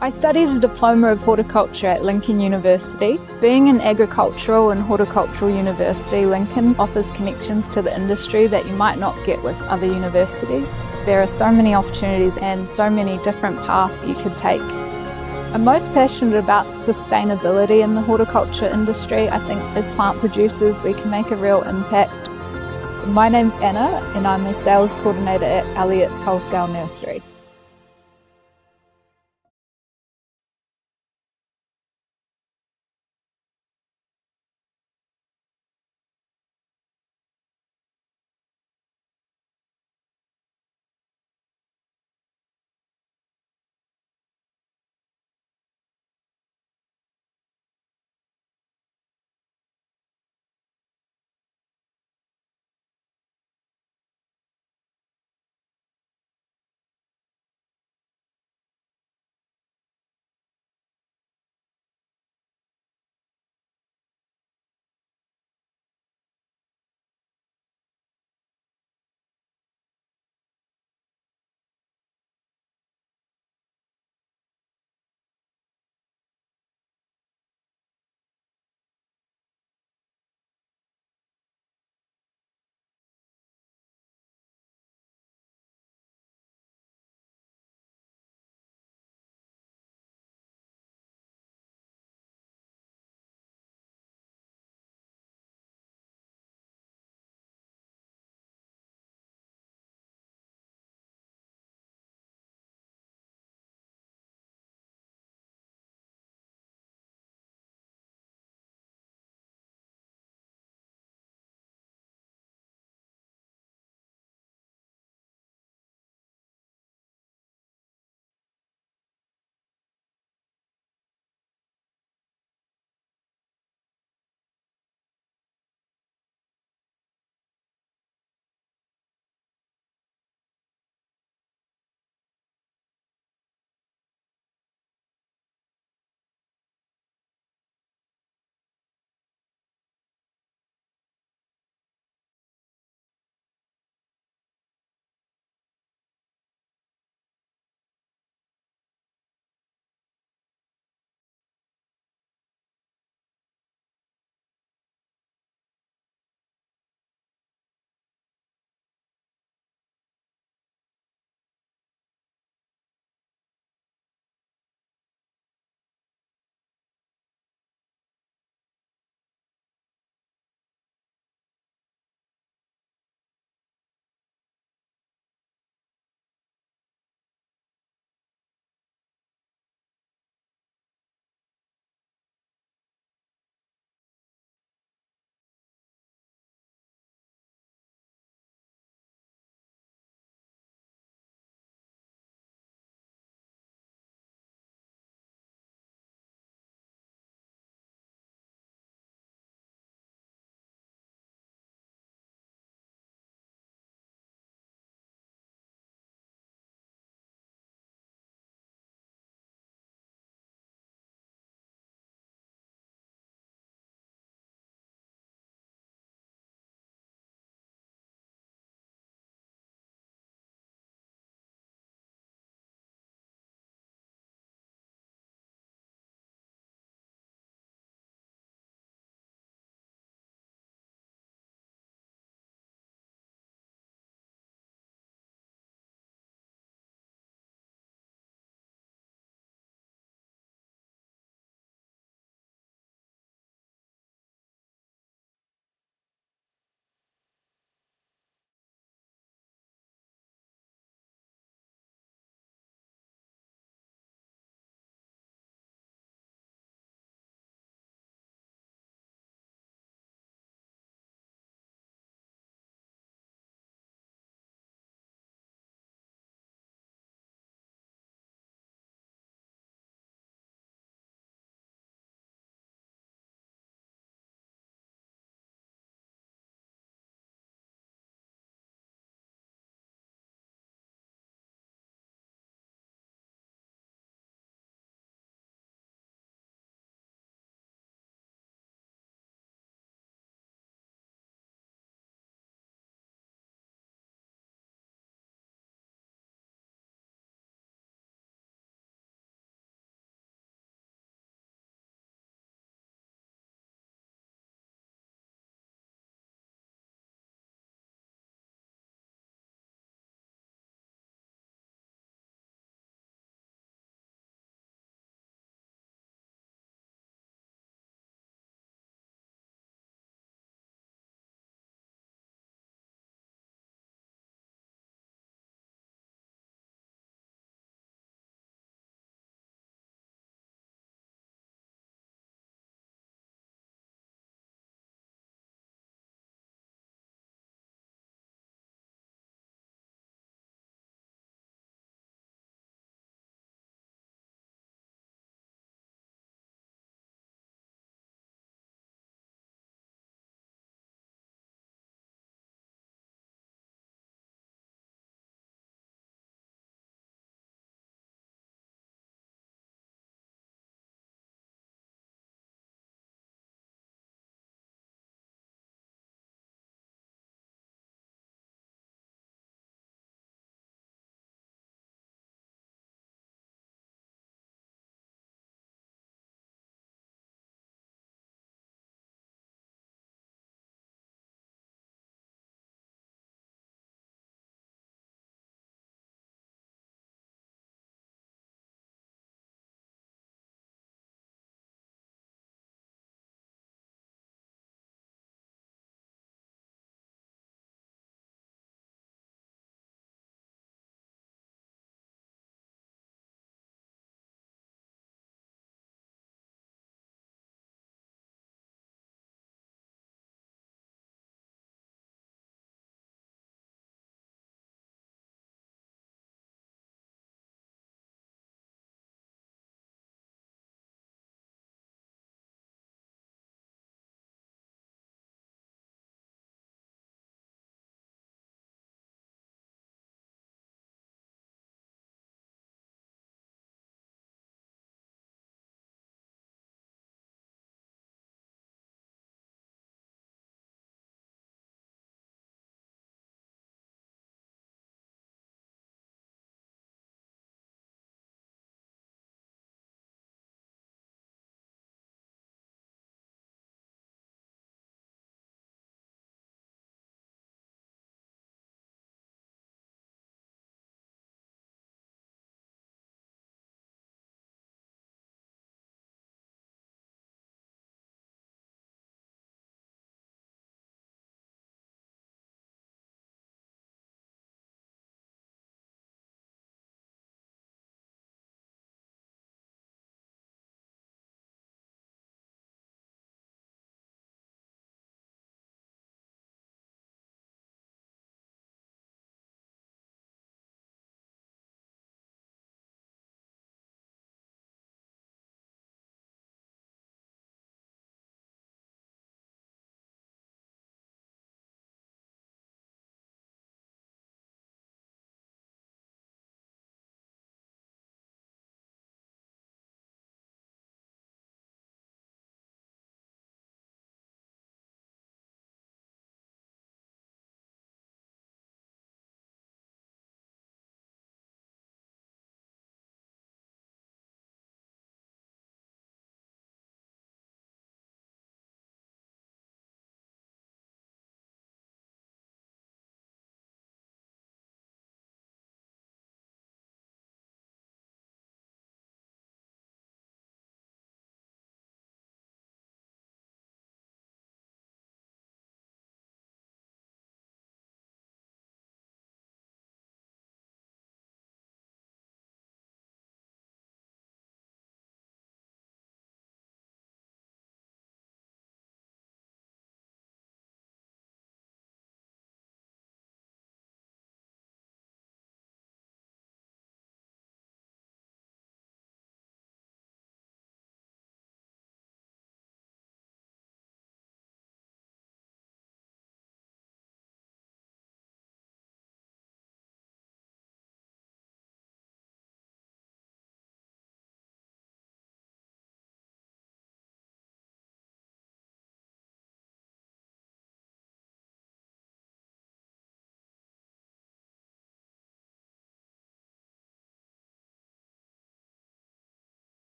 I studied a Diploma of Horticulture at Lincoln University. Being an agricultural and horticultural university, Lincoln offers connections to the industry that you might not get with other universities. There are so many opportunities and so many different paths you could take. I'm most passionate about sustainability in the horticulture industry. I think as plant producers we can make a real impact. My name's Anna and I'm a sales coordinator at Elliott's Wholesale Nursery.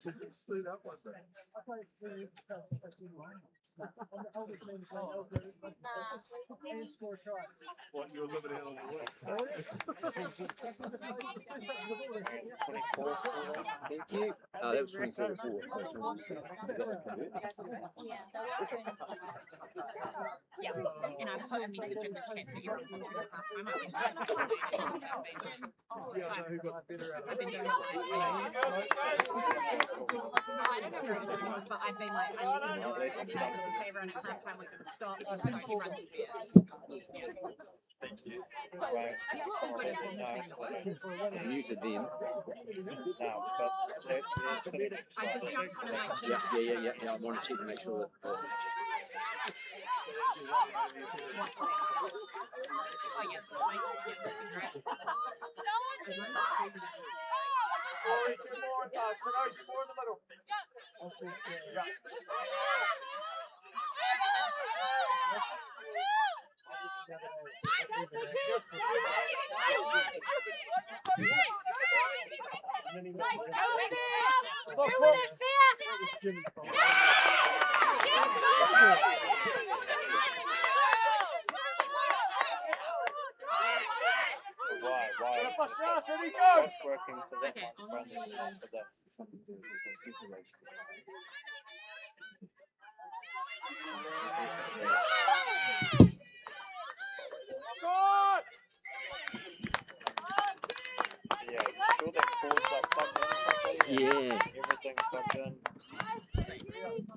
What, you're living it on the way? 24. Thank you. Oh, that was 24 4, so 26. Is that what convert? Yeah, and I put a message in the chat for everyone to look up. I might be Yeah, I know who got better at I've been doing it like, I don't know where it was, but I've been like, I need to know this favor and at half time we could stop and so he runs the chair. Thank you. Right. It's all good as long as they know. Muted them. No, but I just jumped on a like Yeah. I want to check to make sure that. Oh yeah, tonight, more in the middle. Why? What's working for that Okay, much friendly for that? Something to do with this stipulation. Yeah, sure that cords are plugged in properly. Yeah. Everything's plugged in.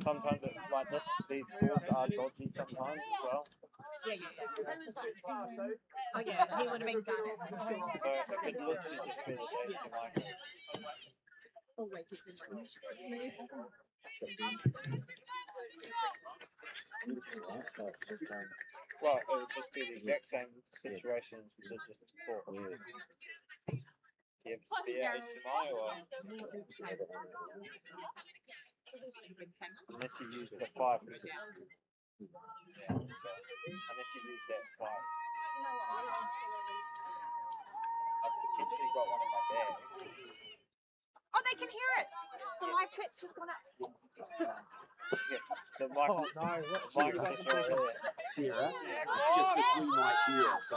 Sometimes it's like this, these cords are dodgy sometimes as well. Oh yeah, he would have been done it. So it could literally just be this HDMI. So it's just Well, it would just be the exact same situation as we did just before. Do you have a spare HDMI or unless you use the 5 meters? Yeah, so unless you use that 5. I've potentially got one in my bag. Oh, they can hear it. The live chat's just gone up. Yeah, the mic, Oh, no, what's the mic's just right there. Sarah. It's just this we might hear. So.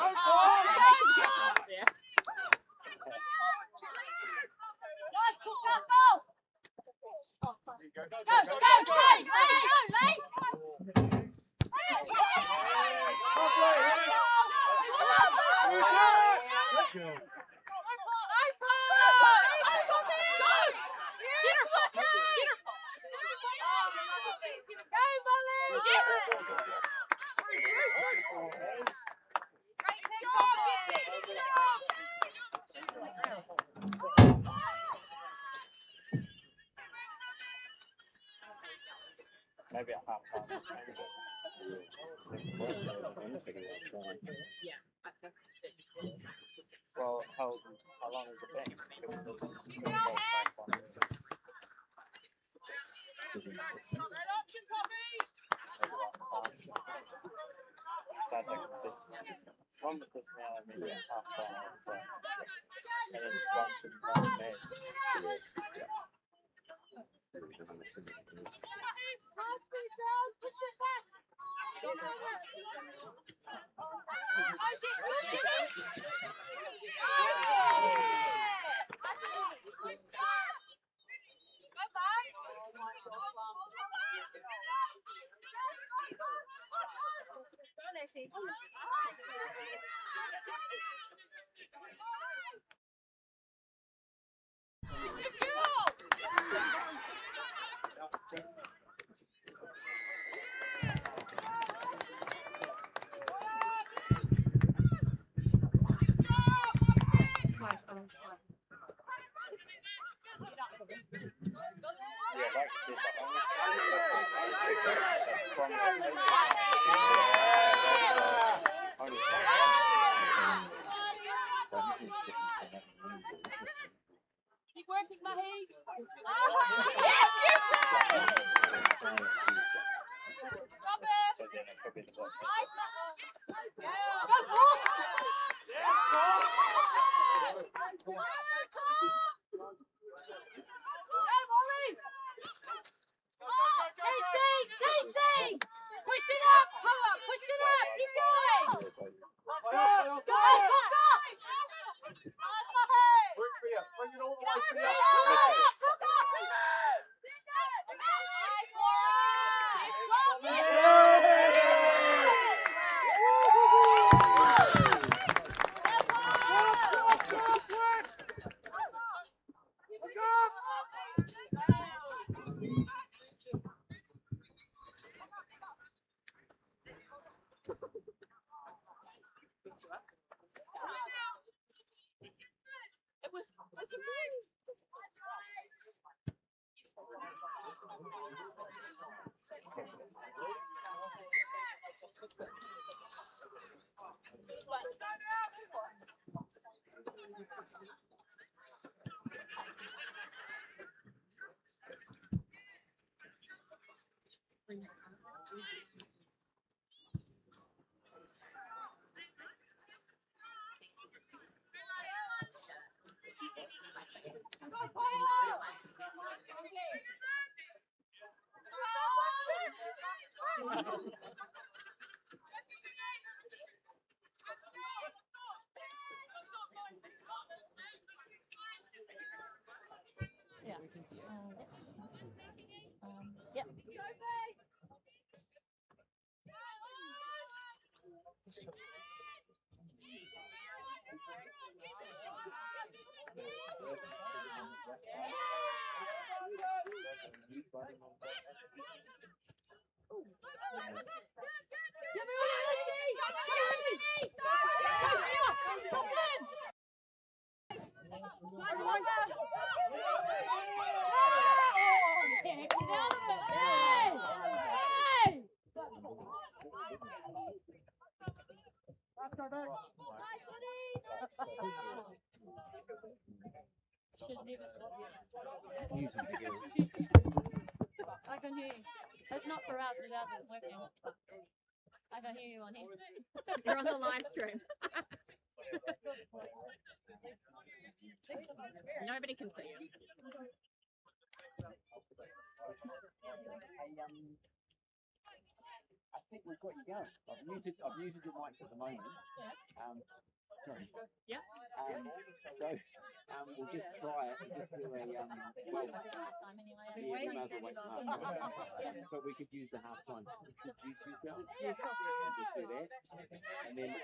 Maybe at half time. Well, how long has it been? One with this now, maybe half time, and then Junction one match. Yeah, like I said, the only from Keep working, Mahi. Yes, you Stop it! So then it could be the block. Yeah. Yep. Using the girls. I can hear you. It's not for us, it isn't working. I can hear you on here. You're on the live stream. Nobody can see you. I think we've got you going. I've muted your mics at the moment. Sorry. Yeah. We'll just try it. We'll just do a well. The emails are waiting half-time. But we could use the half-time to introduce yourself. Yes. And just say that. And then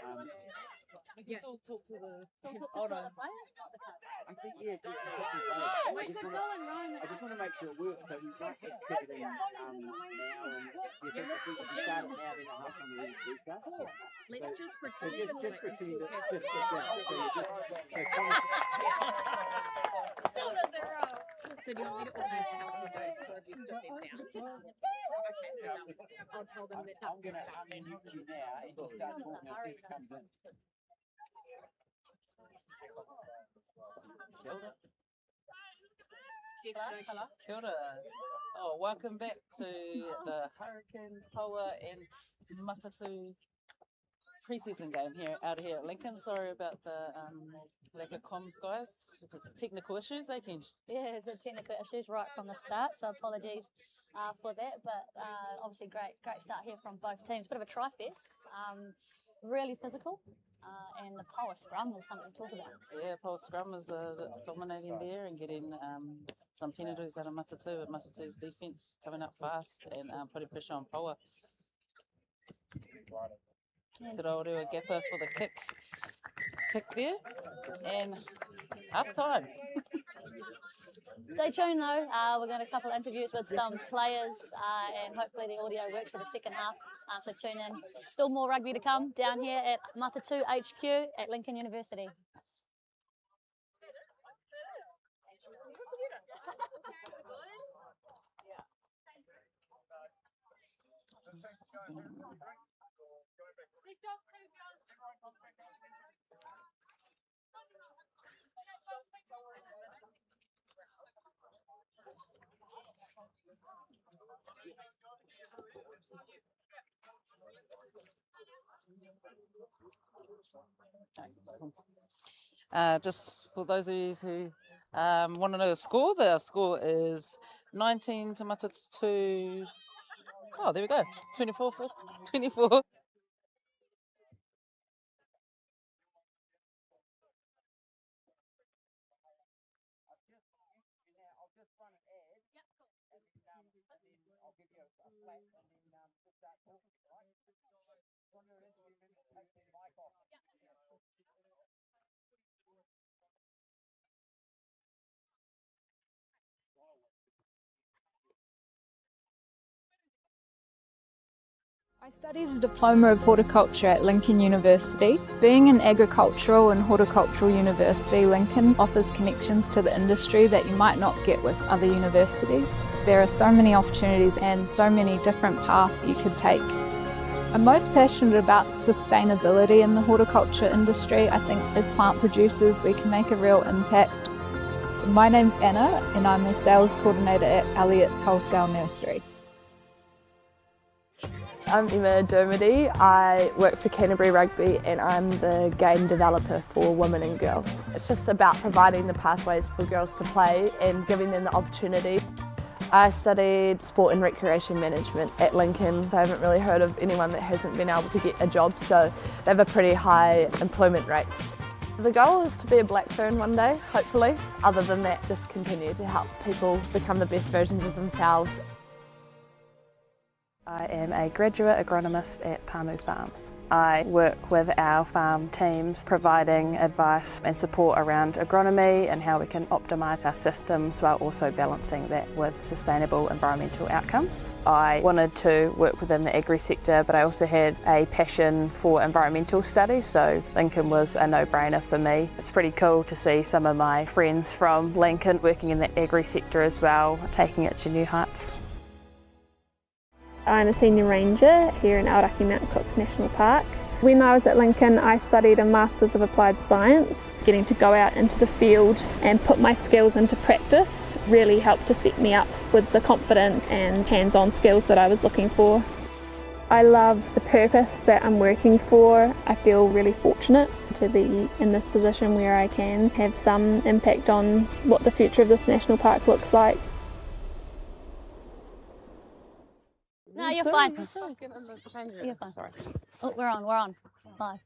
We can still talk to the. Hold on. I think I just want to make sure it works. So we might just kick it in now. And if we start it now, then at half-time we restart. Let's just So pretend. just pretend that that just So do you want me to organize Chelsea vote or have you stood them down? Okay, so I'll tell them that I'm going to unmute you now and just start talking as it comes in. Kia ora. Oh, welcome back to the Hurricanes Poua and Matatū pre-season game out here at Lincoln. Sorry about the lack of comms, guys. Technical issues, Ken? Yeah, the technical issues right from the start, so apologies for that. But obviously, great start here from both teams. Bit of a tri-fest, really physical, and the Poua scrum is something to talk about. Yeah, Poua scrum is dominating there and getting some penalties out of Matatū. But Matatū's defence coming up fast and putting pressure on Poua. Te Rauru a gapper for the kick there, and half time. Stay tuned though, we're going to a couple of interviews with some players and hopefully the audio works for the second half, so tune in. Still more rugby to come down here at Matatū HQ at Lincoln University. Just for those of you who want to know the score is 19 to Matatū. Oh, there we go. 24. I studied a Diploma of Horticulture at Lincoln University. Being an agricultural and horticultural university, Lincoln offers connections to the industry that you might not get with other universities. There are so many opportunities and so many different paths you could take. I'm most passionate about sustainability in the horticulture industry. I think as plant producers we can make a real impact. My name's Anna and I'm a sales coordinator at Elliott's Wholesale Nursery. I'm Emma Dermody. I work for Canterbury Rugby and I'm the game developer for women and girls. It's just about providing the pathways for girls to play and giving them the opportunity. I studied sport and recreation management at Lincoln. I haven't really heard of anyone that hasn't been able to get a job, so they have a pretty high employment rate. The goal is to be a Blackburn one day, hopefully. Other than that, just continue to help people become the best versions of themselves. I am a graduate agronomist at Pamu Farms. I work with our farm teams providing advice and support around agronomy and how we can optimise our systems while also balancing that with sustainable environmental outcomes. I wanted to work within the agri sector, but I also had a passion for environmental studies, so Lincoln was a no-brainer for me. It's pretty cool to see some of my friends from Lincoln working in the agri sector as well, taking it to new heights. I'm a senior ranger here in Aoraki Mount Cook National Park. When I was at Lincoln, I studied a Masters of Applied Science. Getting to go out into the field and put my skills into practice really helped to set me up with the confidence and hands-on skills that I was looking for. I love the purpose that I'm working for. I feel really fortunate to be in this position where I can have some impact on what the future of this national park looks like. No, you're fine. You're You're fine. Sorry. Oh, we're on. Live.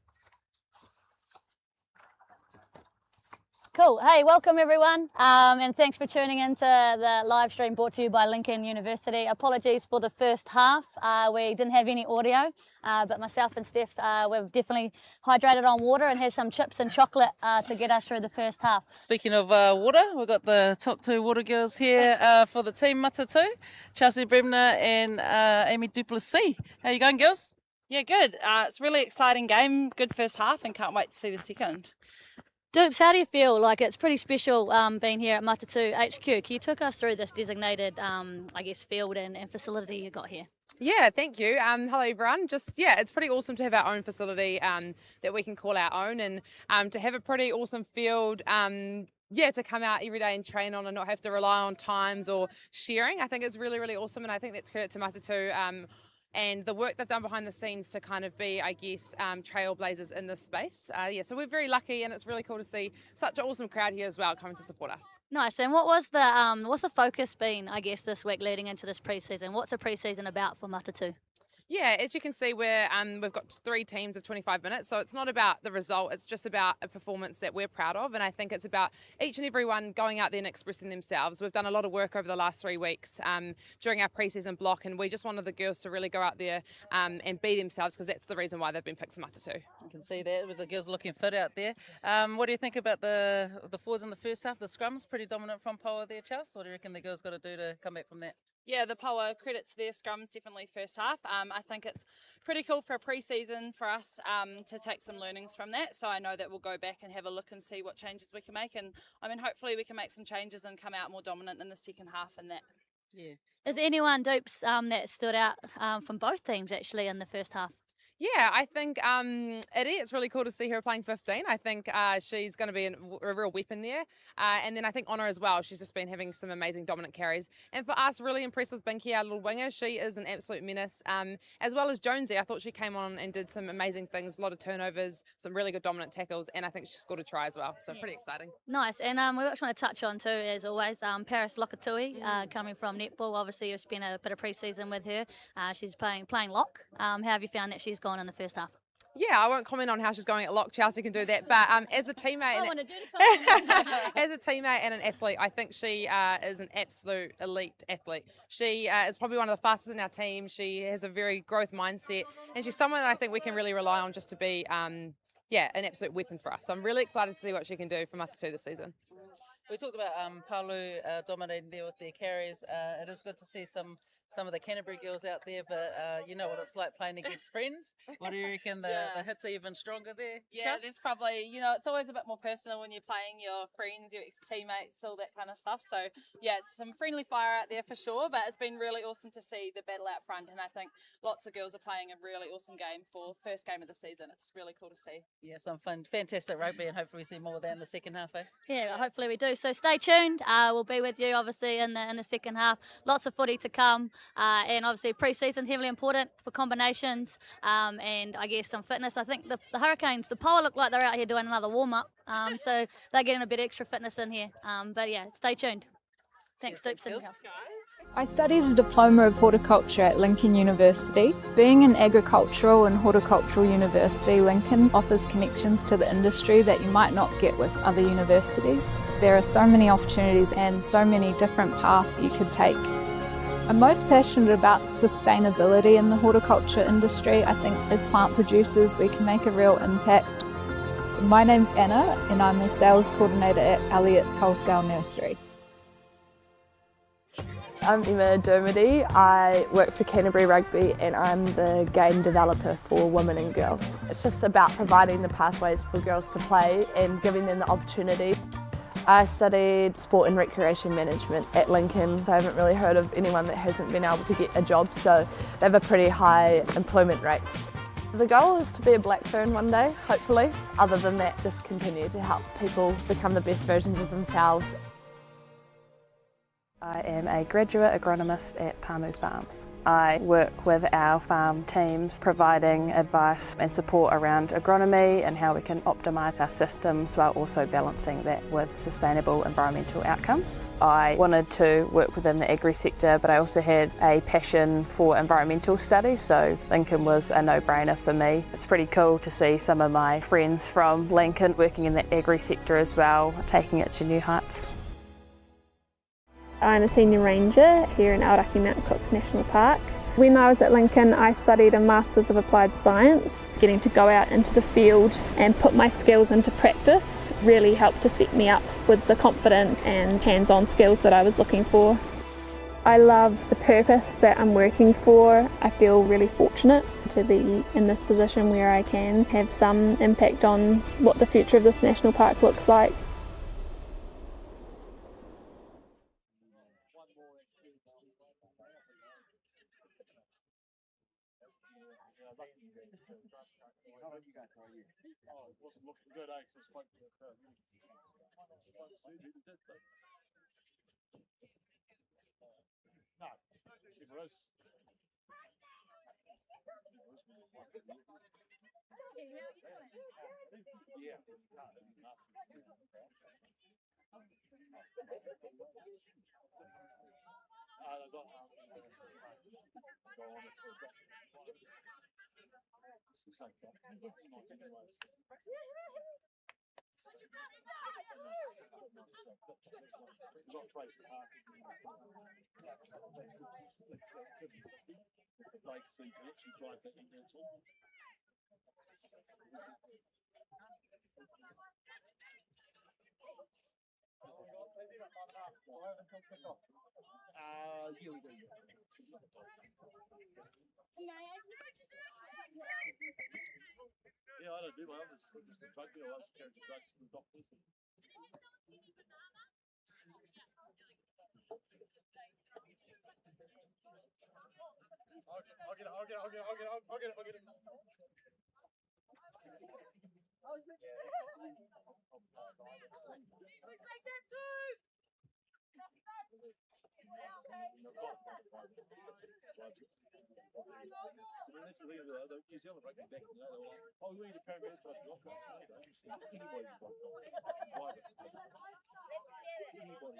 Cool. Hey, welcome everyone, and thanks for tuning into the live stream brought to you by Lincoln University. Apologies for the first half. We didn't have any audio, but myself and Steph, we've definitely hydrated on water and had some chips and chocolate to get us through the first half. Speaking of water, we've got the top two water girls here for the team Matatū, Chelsea Bremner and Amy Duplessis. How you going, girls? Yeah, good. It's a really exciting game. Good first half and can't wait to see the second. Dupes, how do you feel? Like it's pretty special being here at Matatū HQ. Can you talk us through this designated, field and facility you got here? Yeah, thank you. Hello everyone. It's pretty awesome to have our own facility that we can call our own, and to have a pretty awesome field. To come out every day and train on and not have to rely on times or sharing. I think it's really, really awesome, and I think that's credit to Matatū. And the work they've done behind the scenes to kind of be, trailblazers in this space. So we're very lucky, and it's really cool to see such an awesome crowd here as well coming to support us. Nice. And what was what's the focus been, this week leading into this pre-season? What's a pre-season about for Matatū? Yeah, as you can see, we've got 3 teams of 25 minutes, so it's not about the result, it's just about a performance that we're proud of, and I think it's about each and every one going out there and expressing themselves. We've done a lot of work over the last 3 weeks during our pre-season block, and we just wanted the girls to really go out there and be themselves, because that's the reason why they've been picked for Matatū. You can see that with the girls looking fit out there. What do you think about the forwards in the first half? The scrums, pretty dominant from Poua there, Chelsea. What do you reckon the girls got to do to come back from that? Yeah, the Poua credits their scrums definitely first half. I think it's pretty cool for a pre-season for us to take some learnings from that. So I know that we'll go back and have a look and see what changes we can make. And hopefully we can make some changes and come out more dominant in the second half and that. Yeah. Is there anyone, Dupes, that stood out from both teams actually in the first half? Yeah, I think it's really cool to see her playing 15. I think she's going to be a real weapon there. And then I think Honor as well. She's just been having some amazing dominant carries. And for us, really impressed with Binky, our little winger. She is an absolute menace. As well as Jonesy, I thought she came on and did some amazing things, a lot of turnovers, some really good dominant tackles, and I think she scored a try as well. So pretty exciting. Nice. And we just want to touch on too, as always, Paris Lokatui coming from netball. Obviously, you've spent a bit of pre-season with her. She's playing lock. How have you found that she's gone in the first half? Yeah, I won't comment on how she's going at lock. Chelsea can do that. But as a teammate, and an athlete, I think she is an absolute elite athlete. She is probably one of the fastest in our team. She has a very growth mindset, and she's someone that I think we can really rely on just to be, an absolute weapon for us. So I'm really excited to see what she can do for Matatū this season. We talked about Paulu dominating there with their carries. It is good to see some some of the Canterbury girls out there, but you know what it's like playing against friends. What do you reckon? The hits are even stronger there? Yeah, Chas? there's probably, it's always a bit more personal when you're playing your friends, your ex-teammates, all that kind of stuff. So, yeah, it's some friendly fire out there for sure, but it's been really awesome to see the battle out front, and I think lots of girls are playing a really awesome game for first game of the season. It's really cool to see. Yeah, some fantastic rugby, and hopefully we see more of that in the second half, eh? Yeah, hopefully we do. So stay tuned. We'll be with you obviously in the second half. Lots of footy to come, and obviously pre-season's heavily important for combinations, and I guess some fitness. I think the Hurricanes, the Poua look like they're out here doing another warm-up, so they're getting a bit extra fitness in here. But yeah, stay tuned. Thanks, Stoops. I studied a Diploma of Horticulture at Lincoln University. Being an agricultural and horticultural university, Lincoln offers connections to the industry that you might not get with other universities. There are so many opportunities and so many different paths you could take. I'm most passionate about sustainability in the horticulture industry. I think as plant producers we can make a real impact. My name's Anna and I'm a sales coordinator at Elliott's Wholesale Nursery. I'm Emma Dermody. I work for Canterbury Rugby and I'm the game developer for women and girls. It's just about providing the pathways for girls to play and giving them the opportunity. I studied sport and recreation management at Lincoln, so I haven't really heard of anyone that hasn't been able to get a job, so they have a pretty high employment rate. The goal is to be a Blackburn one day, hopefully. Other than that, just continue to help people become the best versions of themselves. I am a graduate agronomist at Pamu Farms. I work with our farm teams providing advice and support around agronomy and how we can optimise our systems while also balancing that with sustainable environmental outcomes. I wanted to work within the agri sector, but I also had a passion for environmental studies, so Lincoln was a no-brainer for me. It's pretty cool to see some of my friends from Lincoln working in the agri sector as well, taking it to new heights. I'm a senior ranger here in Aoraki Mount Cook National Park. When I was at Lincoln, I studied a Masters of Applied Science. Getting to go out into the field and put my skills into practice really helped to set me up with the confidence and hands-on skills that I was looking for. I love the purpose that I'm working for. I feel really fortunate to be in this position where I can have some impact on what the future of this national park looks like. How are you guys? How are you? Oh, it wasn't looking good, eh? So I spoke to her. No, it was. Yeah. Yeah, we do. Yeah, I don't do my own. Just the drug deal. I just carry the drugs to the doctors. I'll get it. So this is the New Zealand rugby back in the day. They were like, oh, we need a paramedic by the doctor. I don't see anybody by the doctor. Private. Anybody.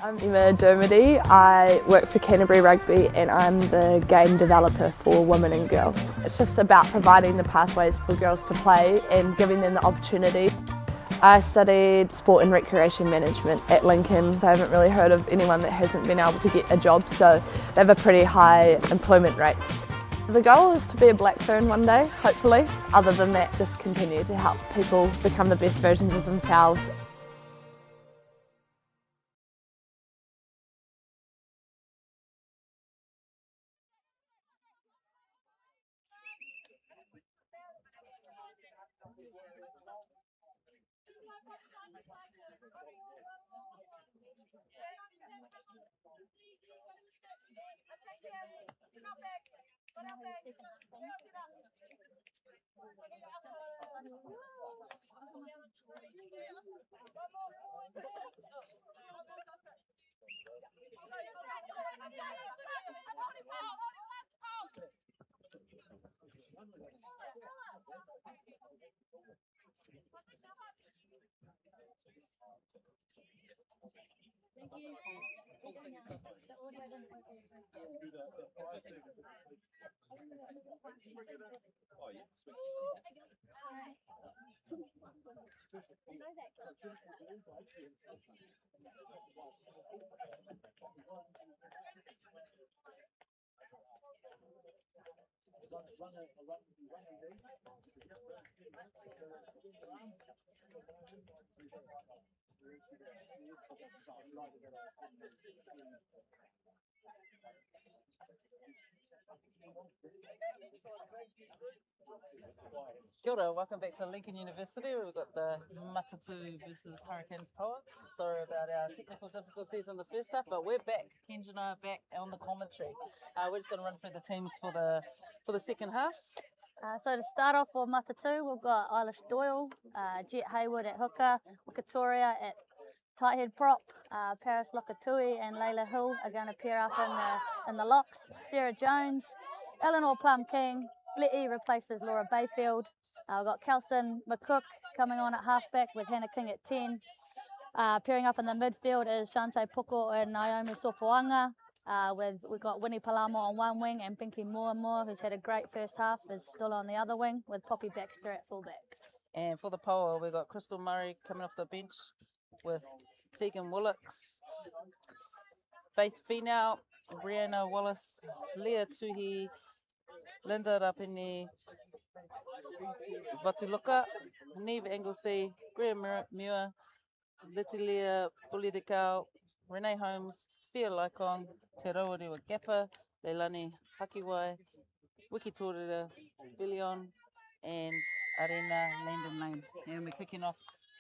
I'm Emma Dermody. I work for Canterbury Rugby and I'm the game developer for women and girls. It's just about providing the pathways for girls to play and giving them the opportunity. I studied sport and recreation management at Lincoln. I haven't really heard of anyone that hasn't been able to get a job, so they have a pretty high employment rate. The goal is to be a Blackburn one day, hopefully. Other than that, just continue to help people become the best versions of themselves. Kia ora, welcome back to Lincoln University. We've got the Matatū versus Hurricanes Poua. Sorry about our technical difficulties in the first half, but we're back. Kenji and I are back on the commentary. We're just going to run through the teams for the second half. So to start off for Matatū, we've got Eilish Doyle, Jet Hayward at hooker, Victoria at tight head prop, Paris Lokatui and Layla Hill are going to pair up in the locks. Sarah Jones, Eleanor Plum King, Letty replaces Laura Bayfield. We've got Kelson McCook coming on at halfback with Hannah King at 10. Pairing up in the midfield is Shante Poko and Naomi Sopoanga. We've got Winnie Palamo on one wing and Pinky Moore, who's had a great first half, is still on the other wing with Poppy Baxter at fullback. And for the Poua, we've got Crystal Murray coming off the bench with Tegan Willocks, Faith Finau, Brianna Wallace, Leah Tuhi, Linda Rapini, Vatuluka, Neve Anglesey, Graham Muir, Letilia Bulidikau, Renee Holmes, Fia Laikong, Te Rauriwa Gapa, Leilani Hakiwai, Wiki Torera, Billion, and Arena Landon Lane. And we're kicking off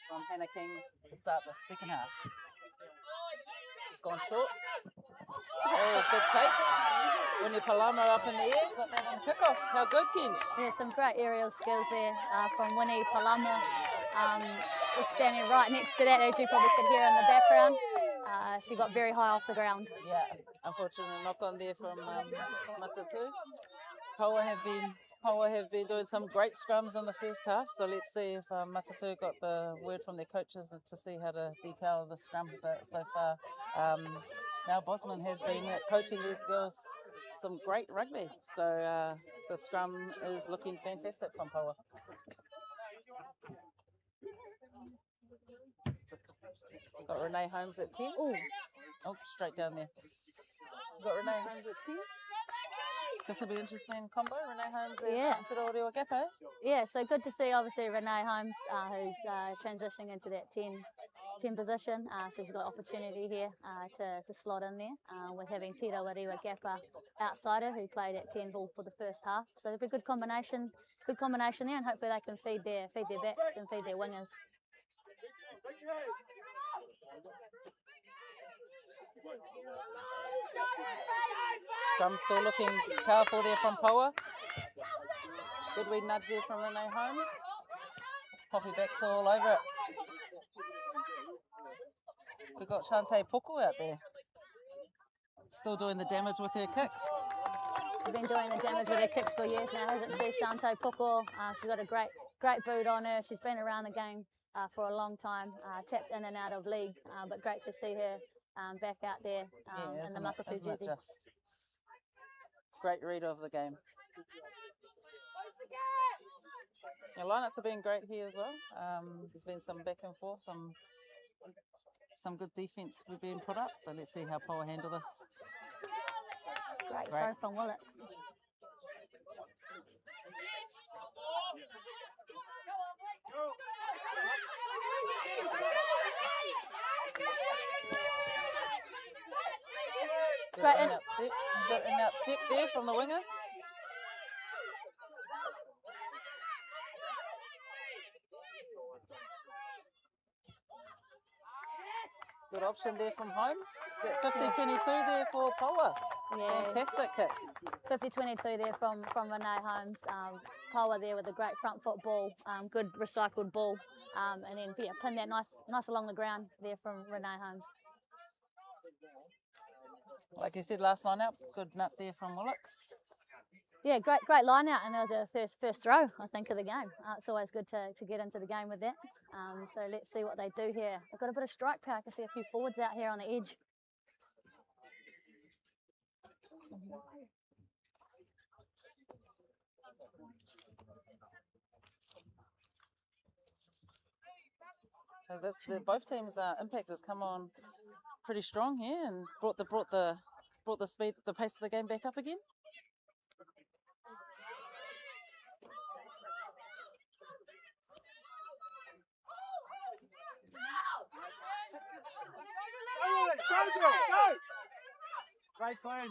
from Hannah King to start the second half. She's gone short. Oh, good take. Winnie Palamo up in the air, got that on the kickoff. How good, Kenj? Yeah, some great aerial skills there from Winnie Palamo. Just standing right next to that, as you probably could hear in the background. She got very high off the ground. Yeah, unfortunate knock on there from Matatū. Poua have been Poua have been doing some great scrums in the first half, so let's see if Matatū got the word from their coaches to see how to depower the scrum. But so far, Mel Bosman has been coaching these girls some great rugby, so the scrum is looking fantastic from Poua. Got Renee Holmes at 10. Oh, straight down there. Got Renee Holmes at 10. This will be an interesting combo. Renee Holmes and Te Gapo. Yeah, so good to see obviously Renee Holmes who's transitioning into that 10 position. So she's got opportunity here to slot in there with having Te Gapo outsider who played at 10 ball for the first half. So it'll be a good combination there, and hopefully they can feed their backs and feed their wingers. Scrum still looking powerful there from Poua. Good wee nudge there from Renee Holmes. Poppy back still all over it. We've got Shante Poku out there. Still doing the damage with her kicks. She's been doing the damage with her kicks for years now, hasn't she, Shante Poku? She's got a great boot on her. She's been around the game for a long time, tapped in and out of league, but great to see her back out there in the Matatū jersey. Just great read of the game. The lineups have been great here as well. There's been some back and forth, some good defence we've been put up, but let's see how Poua handle this. Great throw from Willits. Good in out step there from the winger. Good option there from Holmes. That 50-22 there for Poua. Yeah. Fantastic kick. 50-22 there from Renee Holmes. Poua there with a great front foot ball, good recycled ball, and then pin that nice along the ground there from Renee Holmes. Like you said last line out, good nut there from Willits. Yeah, great line out, and that was our first throw, I think, of the game. It's always good to get into the game with that. So let's see what they do here. They've got a bit of strike power. I can see a few forwards out here on the edge. Both teams' impact has come on pretty strong here and brought the speed, the pace of the game back up again. Go! Great plan.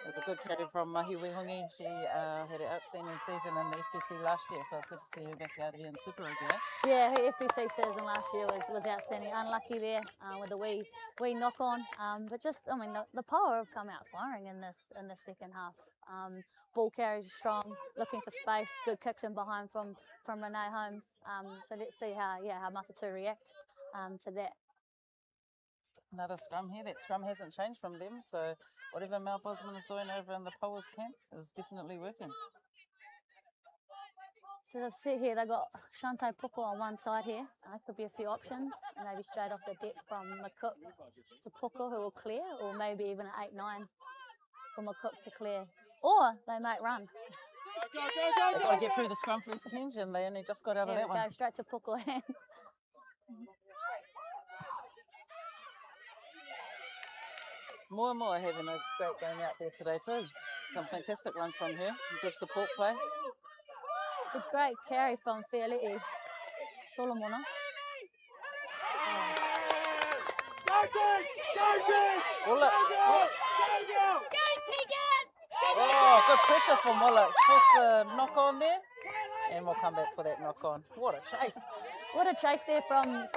It was a good carry from Mahi Wehongi. She had an outstanding season in the FPC last year, so it's good to see her back out here in Super Rugby. Yeah, her FPC season last year was outstanding. Unlucky there with a wee knock on, but just the Poua have come out firing in this second half. Ball carries strong, looking for space, good kicks in behind from Renee Holmes. So let's see how Matatū react to that. Another scrum here. That scrum hasn't changed from them, so whatever Mel Bosman is doing over in the Poua's camp is definitely working. So they've set here, they've got Shante Poku on one side here. Could be a few options, maybe straight off the deck from McCook to Poku, who will clear, or maybe even an 8-9 for McCook to clear. Or they might run. They've got to get through the scrum first, Kenj, and they only just got out of that one. Go straight to Poku hands. More and more having a great game out there today too. Some fantastic runs from her, good support play. It's a great carry from Fialiti Solomona. Willits. Oh, good pressure from Willits. Force the knock on there, and we'll come back for that knock on. What a chase! What a chase there from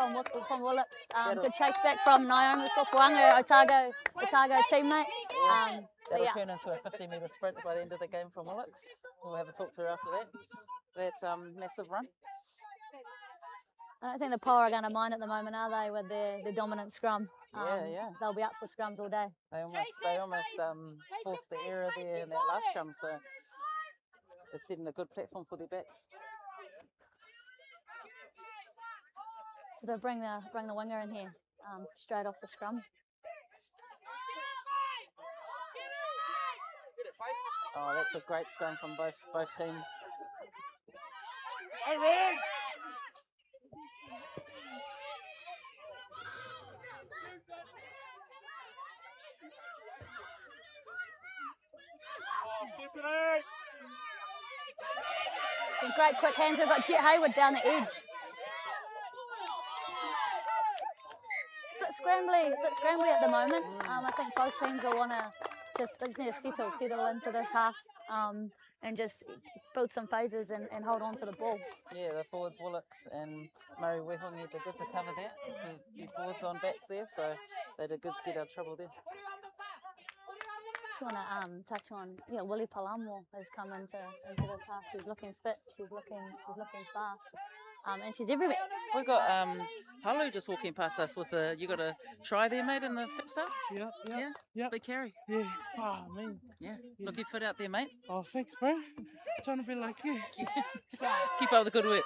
Willits. Good chase back from Naomi Sopuanga, Otago teammate. That'll turn into a 50-metre sprint by the end of the game from Willits. We'll have a talk to her after that. That massive run. I don't think the Poua are going to mind at the moment, are they, with their dominant scrum? Yeah. They'll be up for scrums all day. They almost forced the error there in that last scrum, so it's setting a good platform for their backs. So they'll bring the winger in here straight off the scrum. Oh, that's a great scrum from both teams. Some great quick hands. We've got Jet Hayward down the edge. It's a bit scrambly at the moment. I think both teams will want to they just need to settle into this half and just build some phases and hold on to the ball. Yeah, the forwards, Willocks and Murray Wehongi did good to cover that. A few forwards on backs there, so they did good to get out of trouble there. I want to touch on, Willie Palamo has come into this half. She's looking fit. She's looking fast, and she's everywhere. We got Palu just walking past us with you got a try there, mate, in the fit stuff. Yeah. Big carry. Yeah, far, man. Yeah, looking fit out there, mate. Oh, thanks, bro. Trying to be like you. Keep up the good work.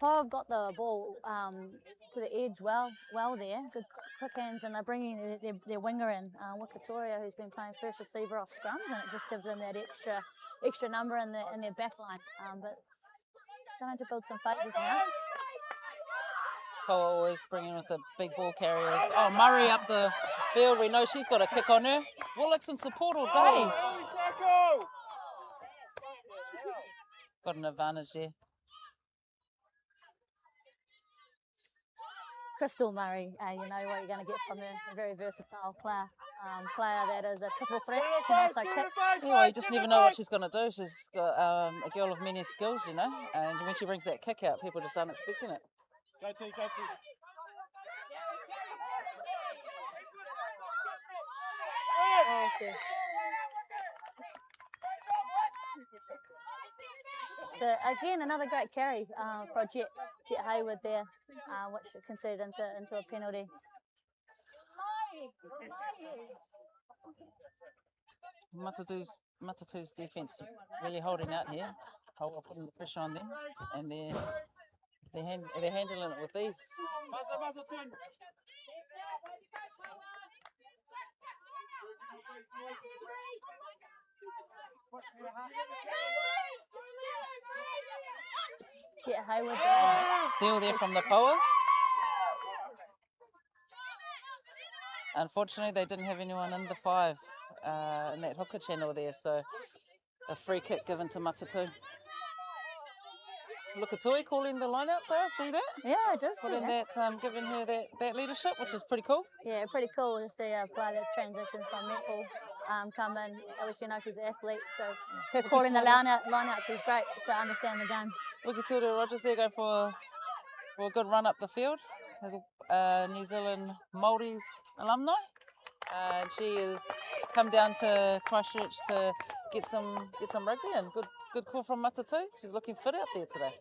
Poua have got the ball to the edge well there. Good quick hands, and they're bringing their winger in, Wakatoria, who's been playing first receiver off scrums, and it just gives them that extra number in their back line. But starting to build some phases now. Poua always bringing with the big ball carriers. Oh, Murray up the field. We know she's got a kick on her. Willocks in support all day. Got an advantage there. Crystal Murray, you know what you're going to get from her. A very versatile player. Player that is a triple threat, can also kick. Yeah, well, you just never know what she's going to do. She's got a girl of many skills, you know, and when she brings that kick out, people just aren't expecting it. Go to. Oh, okay. So again, another great carry for Jet Hayward there, which is considered into a penalty. Matatū's defence really holding out here, putting the pressure on them, and they're handling it with ease. Jet Hayward there. Steal there from the Poua. Unfortunately, they didn't have anyone in the 5 in that hooker channel there, so a free kick given to Matatū. Lukatui calling the line out, Sarah, see that? Yeah, I just putting that, giving her that leadership, which is pretty cool. Yeah, pretty cool to see a player that's transitioned from netball come in. Obviously, you know she's an athlete, so her calling the line outs is great to understand the game. Wikatura Rogers there going for a good run up the field. There's a New Zealand Māoris alumni, and she has come down to Christchurch to get some rugby, and good call from Matatū. She's looking fit out there today.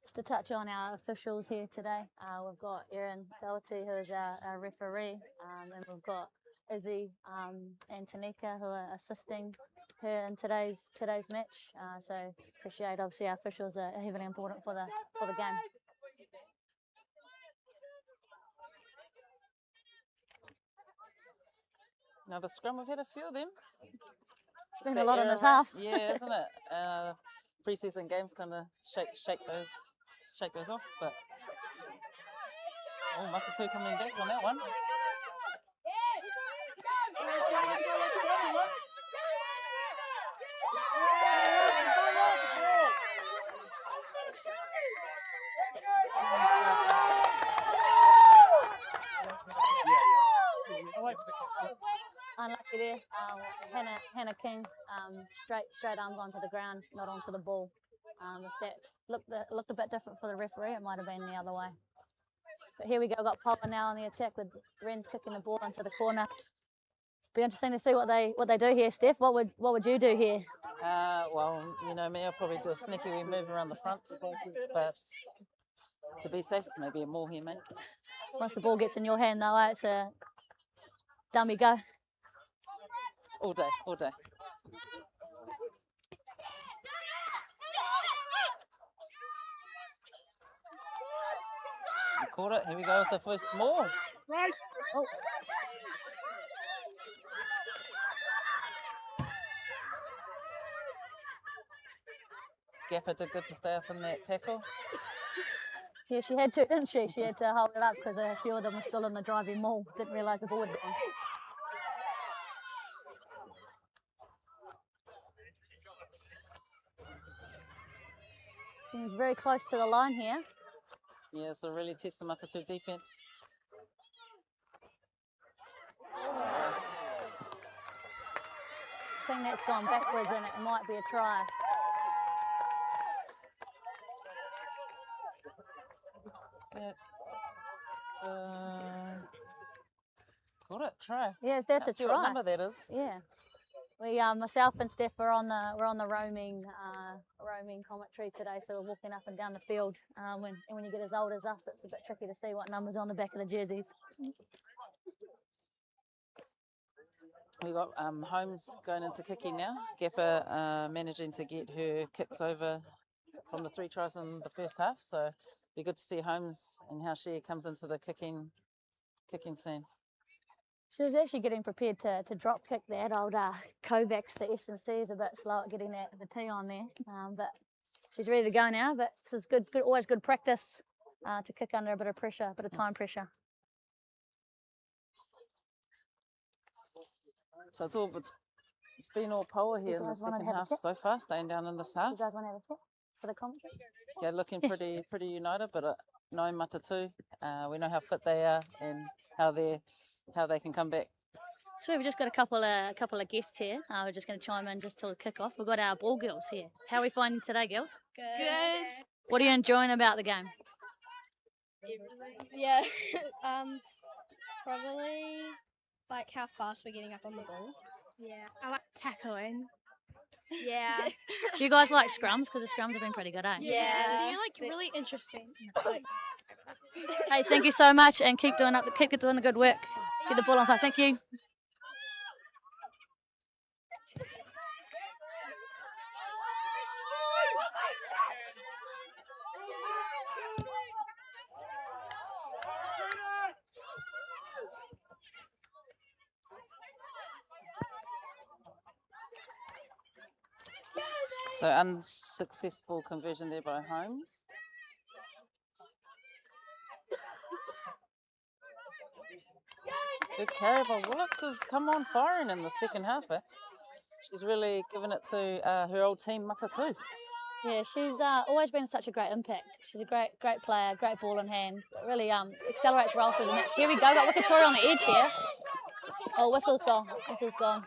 Just to touch on our officials here today, we've got Erin Tawati, who is our referee, and we've got Izzy and Tanika, who are assisting her in today's match. So appreciate, obviously, our officials are heavily important for the game. Now the scrum, we've had a few of them. It's been a lot in this half. Yeah, isn't it? Pre-season games kind of shake those off, but Matatū coming back on that one. Unlucky there. Hannah King straight arms onto the ground, not onto the ball. If that looked a bit different for the referee, it might have been the other way. But here we go, got Poua now on the attack with Ren's kicking the ball into the corner. Be interesting to see what they do here, Steph. What would you do here? Well, you know me, I'll probably do a sneaky wee move around the front, but to be safe, maybe a more here, mate. Once the ball gets in your hand, though, it's a dummy go. All day, all day. We caught it. Here we go with the first maul. Right. Oh. Gapper did good to stay up in that tackle. Yeah, she had to, didn't she? She had to hold it up because a few of them were still in the driving maul. Didn't realise the ball had gone. He's very close to the line here. Yeah, so really test the Matatū defence. I think that's gone backwards and it might be a try. Got it, try. Yes, that's Can't a see try. what number that is. Yeah. We, myself and Steph, we're on the roaming commentary today, so we're walking up and down the field. When you get as old as us, it's a bit tricky to see what numbers on the back of the jerseys. We got Holmes going into kicking now. Gapper managing to get her kicks over from the 3 tries in the first half, so be good to see Holmes and how she comes into the kicking scene. She was actually getting prepared to drop kick that old Kovacs. The SMC is a bit slow at getting the T on there, but she's ready to go now. But this is good, always good practice to kick under a bit of pressure, a bit of time pressure. So it's been all Poua here in the second half so far, staying down in this half. You guys want to have a chat for the commentary? Yeah, looking pretty united, but knowing Matatū, we know how fit they are and how they can come back. So we've just got a couple of guests here. We're just going to chime in just to kick off. We've got our ball girls here. How are we finding today, girls? Good. What are you enjoying about the game? Yeah, probably like how fast we're getting up on the ball. Yeah, I like tackling. Yeah. Do you guys like scrums? Because the scrums have been pretty good, eh? Yeah, They're like really interesting. Like, Hey, thank you so much, and keep doing the good work. Get the ball on fire. Thank you. So unsuccessful conversion there by Holmes. Good carry by Willocks has come on firing in the second half. She's really given it to her old team, Matatū. Yeah, she's always been such a great impact. She's a great player, great ball in hand. Really accelerates well through the match. Here we go, got Wikatoria on the edge here. Oh, whistle's gone. Whistle's gone.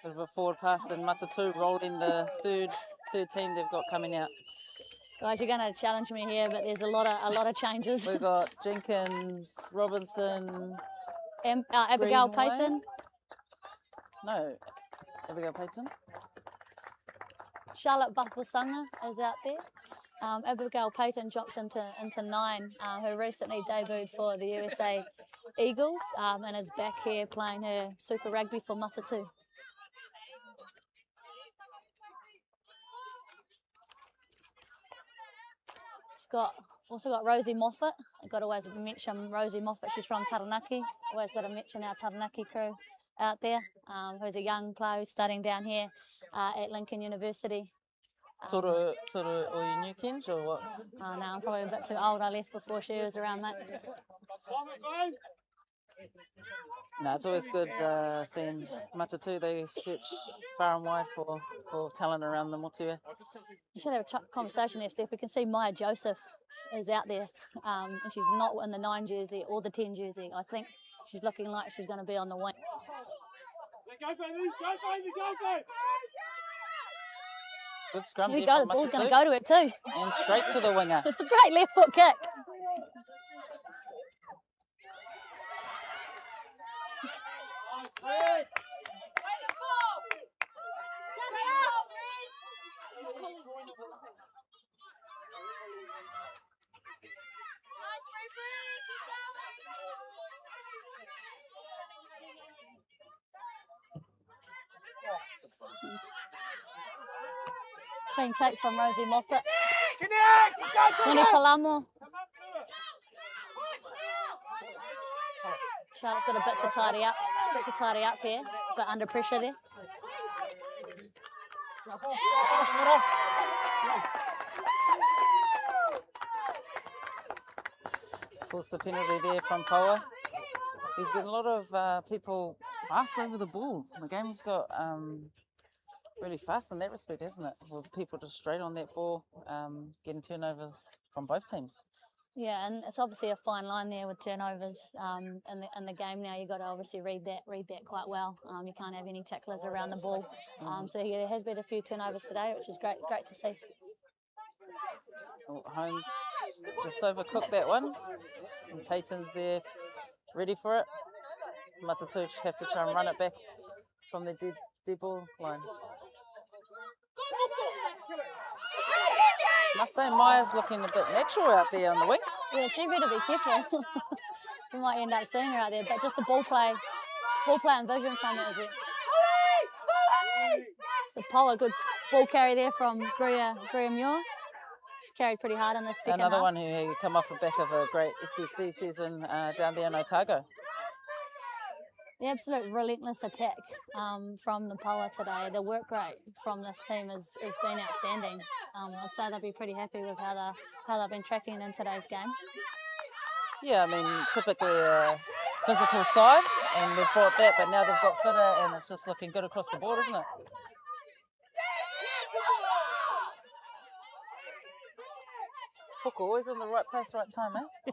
Bit of a forward pass and Matatū rolling the third team they've got coming out. Guys, you're going to challenge me here, but there's a lot of changes. We've got Jenkins, Robinson, Abigail Greenway. Payton. No, Abigail Payton. Charlotte Buffelsanga is out there. Abigail Payton jumps into 9, who recently debuted for the USA Eagles and is back here playing her Super Rugby for Matatū. Also got Rosie Moffat. I've got to always mention Rosie Moffat. She's from Taranaki. Always got to mention our Taranaki crew out there, who's a young player who's studying down here at Lincoln University. Toru or you knew Kenj or what? Oh, no, I'm probably a bit too old. I left before she was around, mate. No, it's always good seeing Matatū. They search far and wide for talent around the motua. You should have a conversation there, Steph. We can see Maya Joseph is out there, and she's not in the 9 jersey or the 10 jersey. I think she's looking like she's going to be on the wing. Go, baby! Go, baby! Go, baby! Good scrum Here we there go, from the ball's going to Matatū. go to it too. And straight to the winger. Great left foot kick. Clean take from Rosie Moffat. Winnie Palamo. Charlotte's got a bit to tidy up here, but under pressure there. Forced the penalty there from Poua. There's been a lot of people fast over the ball. The game's got really fast in that respect, hasn't it? With people just straight on that ball, getting turnovers from both teams. Yeah, and it's obviously a fine line there with turnovers in the game now. You've got to obviously read that quite well. You can't have any tacklers around the ball. So yeah, there has been a few turnovers today, which is great to see. Oh, Holmes just overcooked that one. And Peyton's there, ready for it. Matatū have to try and run it back from the dead ball line. Must say Maya's looking a bit natural out there on the wing. Yeah, she better be careful. We might end up seeing her out there, but just the ball play and vision from it is it. So Poua, good ball carry there from Greer Muir. She's carried pretty hard in this second Another half. one who come off the back of a great FPC season down there in Otago. The absolute relentless attack from the Poua today. The work rate from this team has been outstanding. I'd say they'll be pretty happy with how they've been tracking in today's game. Yeah, I mean, typically a physical side, and they've brought that, but now they've got fitter, and it's just looking good across the board, isn't it? Hook always in the right place, right time, eh?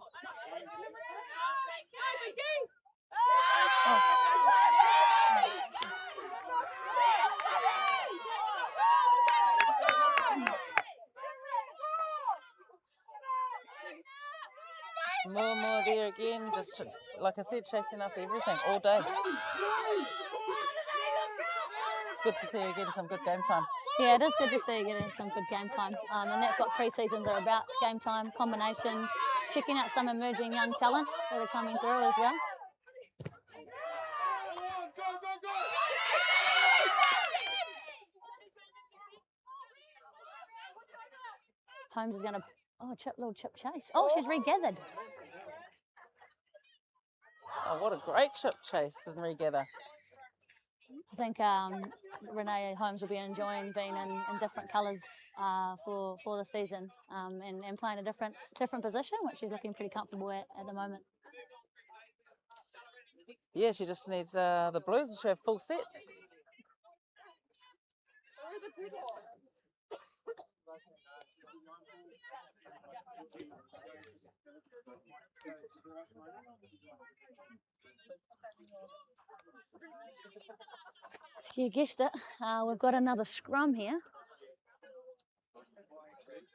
More there again, just like I said, chasing after everything all day. It's good to see you getting some good game time. Yeah, it is good to see you getting some good game time, and that's what pre-seasons are about: game time, combinations, checking out some emerging young talent that are coming through as well. Holmes is going to, little chip chase. Oh, she's regathered. Oh, what a great chip chase and regather. I think Renee Holmes will be enjoying being in different colours for the season and playing a different position, which she's looking pretty comfortable at the moment. Yeah, she just needs the blues to have full set. You guessed it, we've got another scrum here.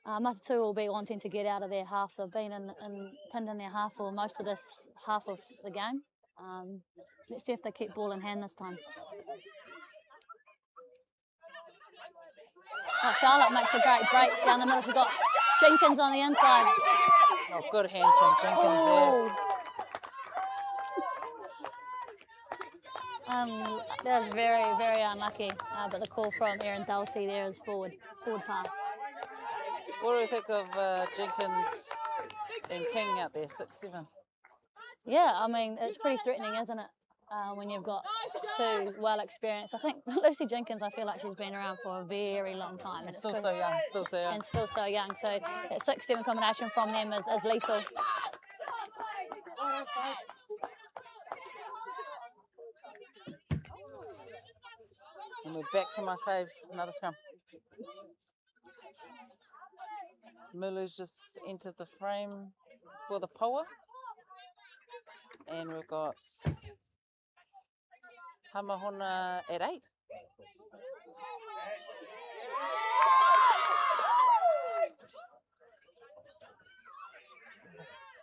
Matatū will be wanting to get out of their half. They've been pinned in their half for most of this half of the game. Let's see if they keep ball in hand this time. Oh, Charlotte makes a great break down the middle. She's got Jenkins on the inside. Oh, good hands from Jenkins there. That was very, very unlucky, but the call from Erin Dalty there is forward pass. What do you think of Jenkins and King out there, 6'7"? Yeah, I mean, it's pretty threatening, isn't it? When you've got two well-experienced. I think Lucy Jenkins, I feel like she's been around for a very long time. And still so young, And still so young. So that 6'7" combination from them is lethal. And we're back to my faves, another scrum. Mulu's just entered the frame for the Poua. And we've got Hamahona at 8.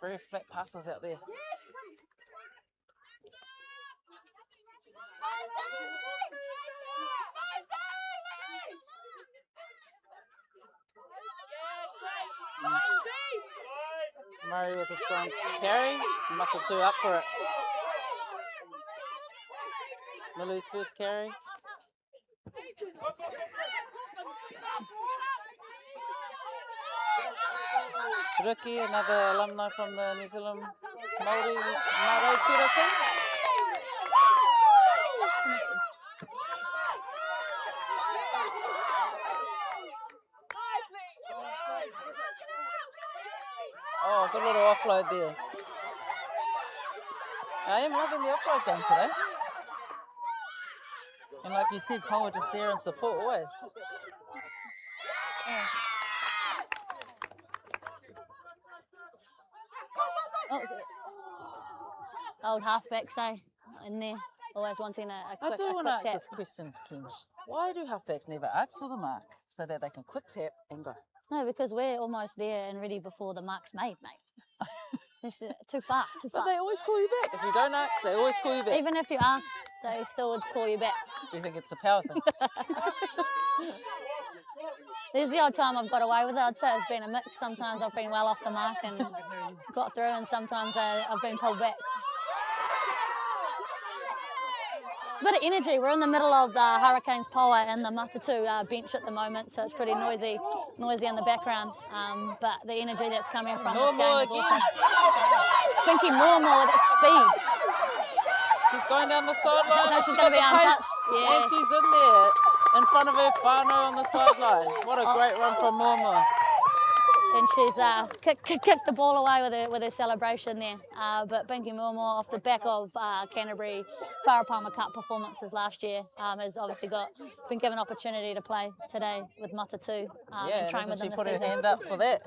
Very flat passes out there. Murray with a strong carry. Matatū up for it. Malu's first carry. Riki, another alumni from the New Zealand Māori's Marae Kura team. Oh, good little offload there. I am loving the offload game today. And like you said, Poua just there in support always. Yeah. Oh, old halfback say in there, always wanting a quick, I do want to ask tap. this question, Kenj. Why do halfbacks never ask for the mark so that they can quick tap and go? No, because we're almost there and ready before the mark's made, mate. It's too fast, too But fast. they always call you back. If you don't ask, they always call you back. Even if you asked, they still would call you back. You think it's a power thing? There's the odd time I've got away with it. I'd say it's been a mix. Sometimes I've been well off the mark and got through, and sometimes I've been pulled back. It's a bit of energy. We're in the middle of the Hurricanes Poua and the Matatū bench at the moment, so it's pretty noisy in the background. But the energy that's coming from this game is awesome. Spinky more with its speed. She's going down the sideline. No, she's she going to got be the untouched. pace, Yes. and she's in there in front of her whānau on the sideline. What a great run from Momo. And she's kicked the ball away with her celebration there. But Binky Momo, off the back of Canterbury Wharapama Cup performances last year, has obviously been given opportunity to play today with Matatū. Yeah, and train doesn't with she them put this her season. hand up for that?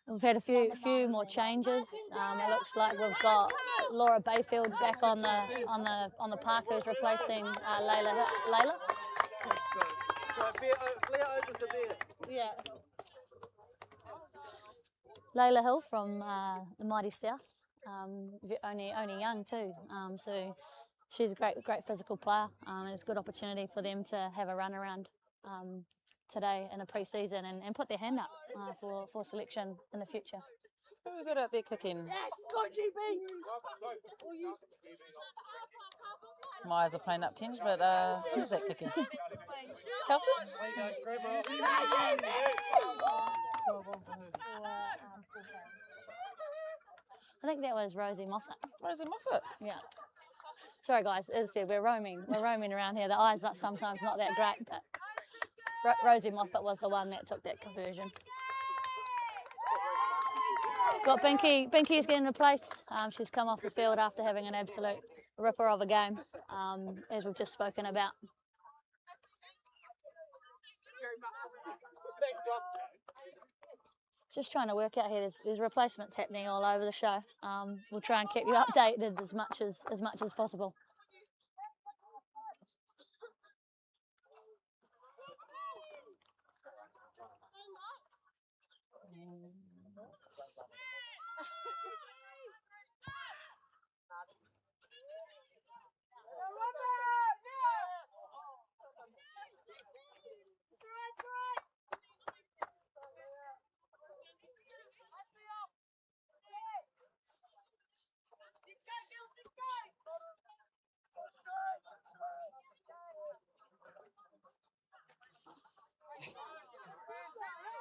We've had a few more changes. It looks like we've got Laura Bayfield back on the park, who's replacing Layla. Yeah. Layla Hill from the Mighty South, only young too. So she's a great physical player, and it's a good opportunity for them to have a run around today in the pre-season and put their hand up for selection in the future. Who we got out there kicking? Yes, go GB! My eyes are playing up, Kenj, but who's that kicking? Kelsey? I think that was Rosie Moffat. Rosie Moffat? Yeah. Sorry guys, as I said, we're roaming around here. The eyes are sometimes not that great, but Rosie Moffat was the one that took that conversion. Got Binky. Binky is getting replaced. She's come off the field after having an absolute ripper of a game, as we've just spoken about. Just trying to work out here. There's replacements happening all over the show. We'll try and keep you updated as much as possible.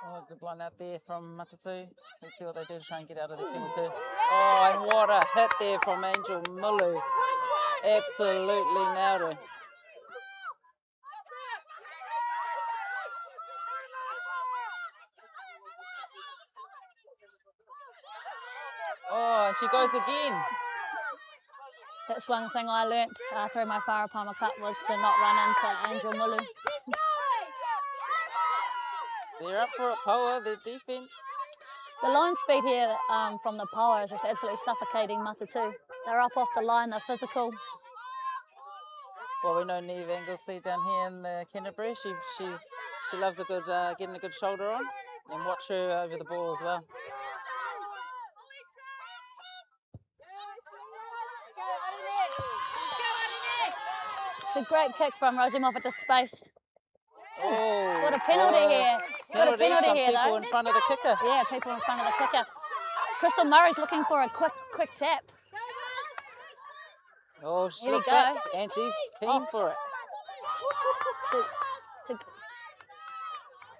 Oh, good line out there from Matatū. Let's see what they do to try and get out of the 22. Oh, and what a hit there from Angel Mulu. Absolutely nailed her. Oh, and she goes again. That's one thing I learnt through my Wharapama Cup, was to not run into Angel Mulu. They're up for it, Poua, their defence. The line speed here from the Poua is just absolutely suffocating Matatū. They're up off the line, they're physical. Well, we know Neve Anglesey down here in the Canterbury. She She loves a good getting a good shoulder on, and watch her over the ball as well. It's a great kick from Rosie Moffat to space. Oh, Got a penalty here. Got a penalty some here, people though. in front of the kicker. Yeah, people in front of the kicker. Crystal Murray's looking for a quick tap. Oh, she Here we looked go. back, and she's keen for it.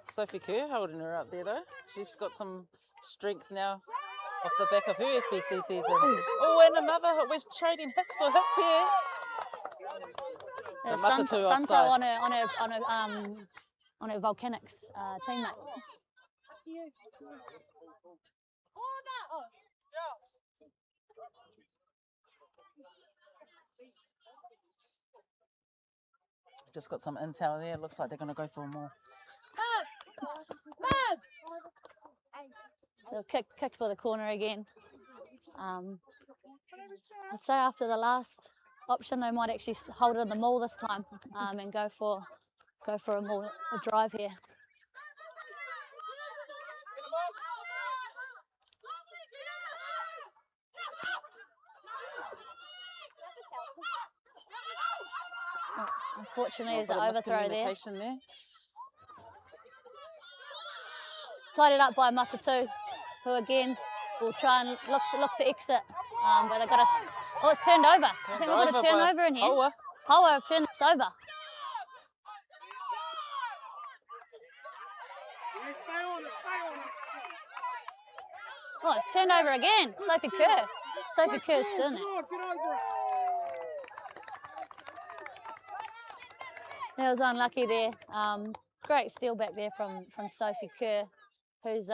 Sophie Kerr holding her up there, though. She's got some strength now off the back of her FBC season. Oh, and another, we're trading hits for hits here. The Matatū Santo offside. on her Volcanics teammate. Just got some intel there. Looks like they're going to go for more. So kick for the corner again. I'd say after the last option, they might actually hold it in the maul this time and go for a drive here. Oh, unfortunately, there's an overthrow there. Tied it up by Matatū, who again will try and look to exit, but they've got us. Oh, it's turned over. I think we've got a turnover in here. Poua have turned this over. Oh, it's turned over again. Sophie Kerr. Sophie Kerr's still in it. That was unlucky there. Great steal back there from Sophie Kerr, who's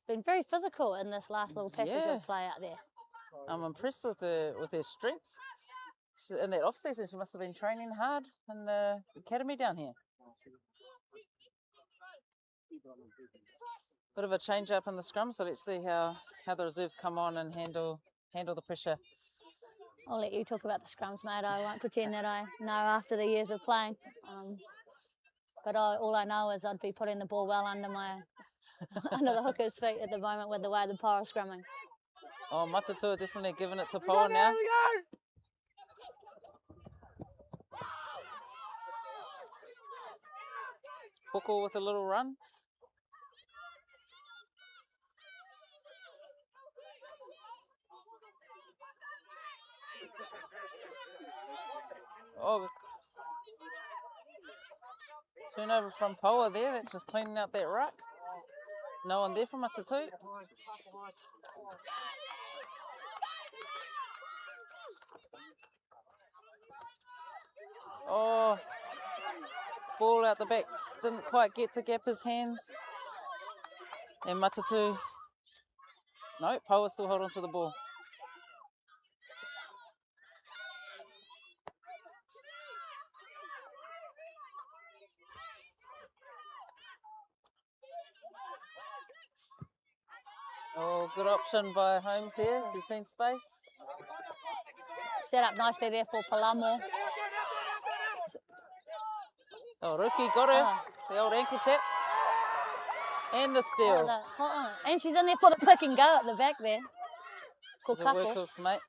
been very physical in this last little passage of play out there. I'm impressed with her strength. In that off season, she must have been training hard in the academy down here. Bit of a change up in the scrum, so let's see how the reserves come on and handle the pressure. I'll let you talk about the scrums, mate. I won't pretend that I know after the years of playing. But all I know is I'd be putting the ball well under the hooker's feet at the moment with the way the Poua are scrumming. Oh, Matatū are definitely giving it to Poua now. Puko with a little run. Oh, turnover from Poua there. That's just cleaning out that ruck. No one there from Matatū. Oh, ball out the back. Didn't quite get to gap his hands. And Matatū. No, Poua still hold on to the ball. Oh, good option by Holmes here. So you've seen space. Set up nicely there for Palamo. Oh, Ruki got her. The old ankle tap. And the steal. And she's in there for the pick and go at the back there. She's a workhorse, mate.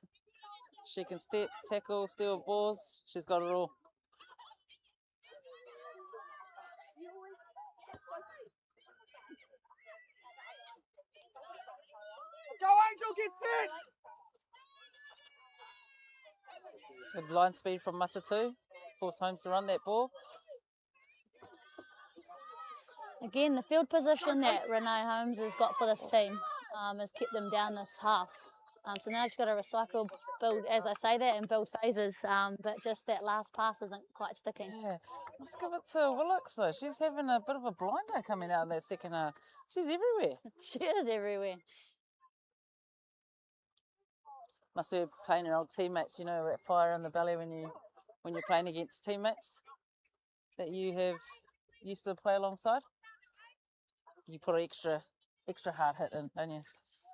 She can step, tackle, steal balls. She's got it all. Go Angel, get set! Good line speed from Matatū. Force Holmes to run that ball. Again, the field position that Renee Holmes has got for this team has kept them down this half. So now she's got to recycle, build, as I say that, and build phases, but just that last pass isn't quite sticking. Yeah, let's give it to Willocks though. She's having a bit of a blinder coming out in that second half. She's everywhere. She is everywhere. Must be playing your old teammates, you know, that fire in the belly when you're playing against teammates that you have used to play alongside. You put an extra hard hit in, don't you?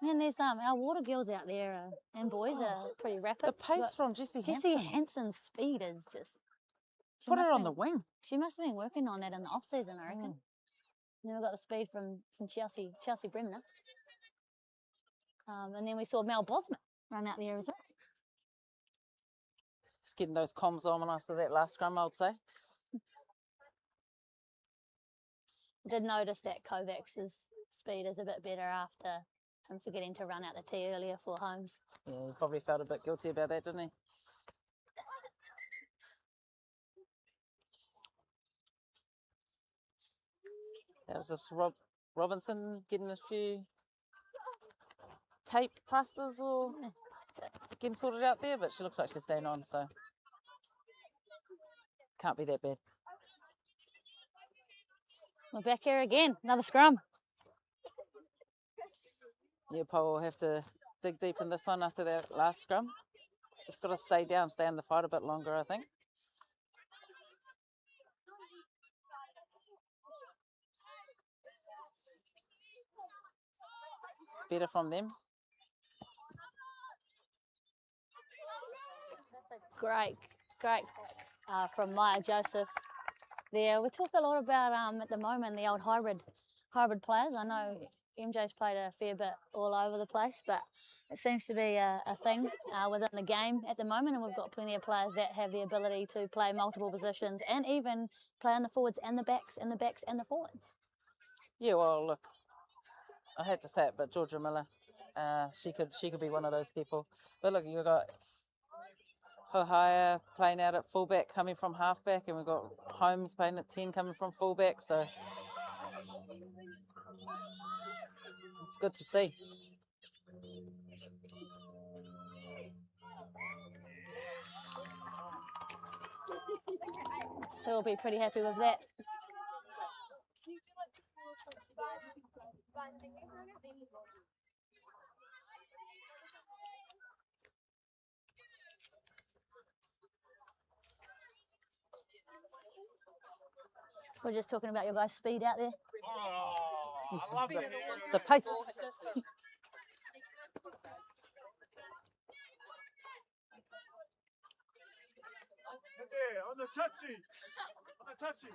Man, there's our water girls out there and boys are pretty rapid. The pace from Jessie Hansen's speed is just... Put her on the wing. She must have been working on that in the off season, I reckon. then we got the speed from Chelsea Bremner. And then we saw Mel Bosman run out there as well. Just getting those comms on after that last scrum, I would say. I did notice that Kovacs's speed is a bit better after him forgetting to run out the tee earlier for Holmes. Yeah, he probably felt a bit guilty about that, didn't he? That was just Robinson getting a few tape plasters or getting sorted out there, but she looks like she's staying on, so can't be that bad. We're back here again, another scrum. Yeah, Poua will have to dig deep in this one after that last scrum. Just got to stay down, stay in the fight a bit longer, I think. It's better from them. That's a great from Maya Joseph there. We talk a lot about at the moment the old hybrid players. I know MJ's played a fair bit all over the place, but it seems to be a thing within the game at the moment, and we've got plenty of players that have the ability to play multiple positions and even play on the forwards and the backs and the forwards. Yeah, well, look, I hate to say it, but Georgia Miller, she could be one of those people. But look, you've got Hohaya playing out at fullback, coming from halfback, and we've got Holmes playing at 10, coming from fullback. So it's good to see. So we'll be pretty happy with that. We're just talking about your guys' speed out there. Oh, I love it. The pace. There, on the touchy. On the touchy.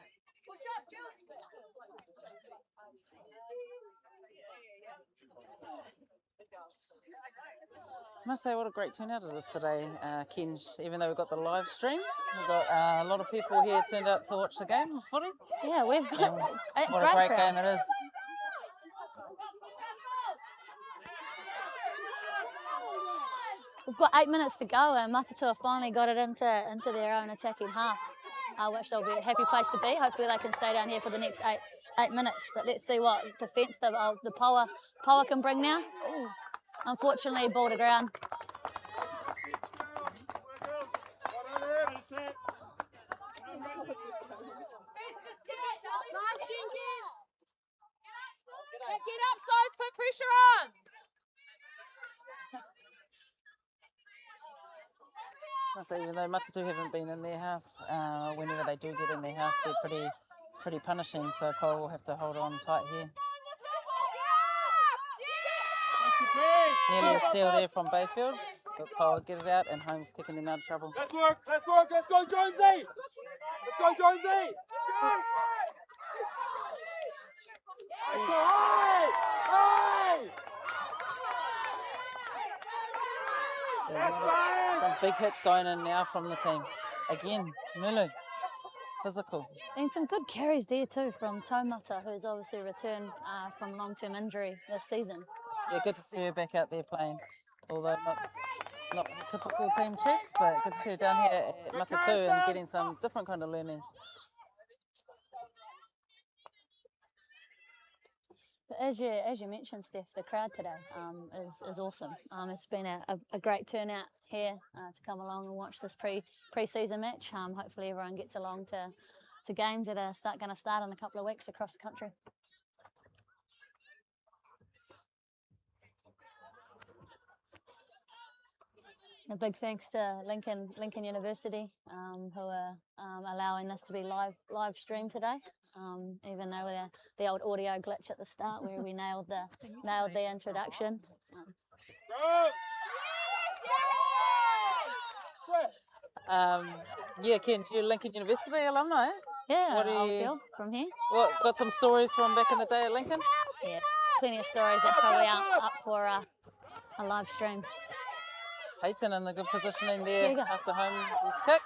I must say, what a great turnout it is today, Kenj. Even though we've got the live stream, we've got a lot of people here turned out to watch the game of footy. Yeah, we've got what a great game it is. We've got 8 minutes to go, and Matatū have finally got it into their own attacking half, which they'll be a happy place to be. Hopefully they can stay down here for the next eight minutes. But let's see what defence the Poua can bring now. Ooh. Unfortunately, ball to ground. Get up, Soph, put pressure on. I say, even though Matatū haven't been in their half, whenever they do get in their half, they're pretty punishing. So Poua will have to hold on tight here. Nearly a steal there from Bayfield, but Poua get it out, and Holmes kicking them out of trouble. Let's work, let's go Jonesy! Let's go Jonesy! Some big hits going in now from the team. Again, Mulu, physical. And some good carries there too from Taumata, who's obviously returned from long-term injury this season. Yeah, good to see her back out there playing, although not the typical team Chiefs, but good to see her down here at Matatū and getting some different kind of learnings. But as you mentioned, Steph, the crowd today is awesome. It's been a great turnout here to come along and watch this pre-season match. Hopefully everyone gets along to games that are going to start in a couple of weeks across the country. A big thanks to Lincoln University, who are allowing this to be live streamed today. Even though the old audio glitch at the start where we nailed the introduction. Yeah, Ken, you're Lincoln University alumni, eh? Yeah, What do I'll you- feel from here. What, got some stories from back in the day at Lincoln? Yeah, plenty of stories that probably aren't up for a live stream. Peyton in the good positioning Here there you go. after Holmes' kick.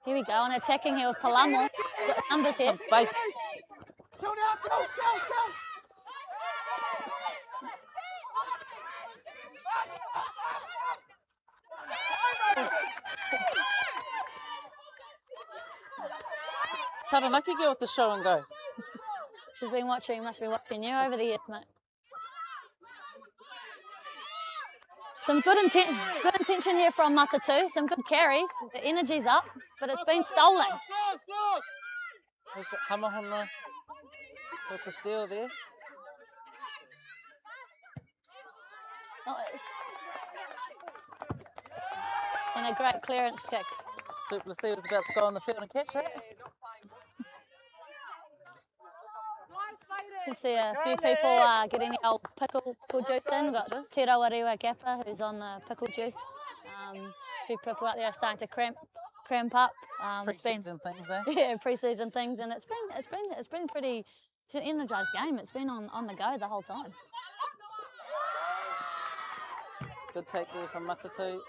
Here we go, and attacking here with Palamo. She's got the numbers here. Some space. Taranaki girl with the show and go. She's been watching, must be watching you over the years, mate. Some good intention here from Matatū, some good carries. The energy's up, but it's been stolen. There's the Hamahona with the steal there. Nice. And a great clearance kick. Duplessis was about to go on the field and catch that. You can see a few people getting the old pickle juice in. We've got Te Rawariwa Gappa who's on the pickle juice. A few people out there are starting to cramp up. Pre-season things, eh? Yeah, pre-season things, and it's been pretty. It's an energised game. It's been on the go the whole time. Good take there from Matatū.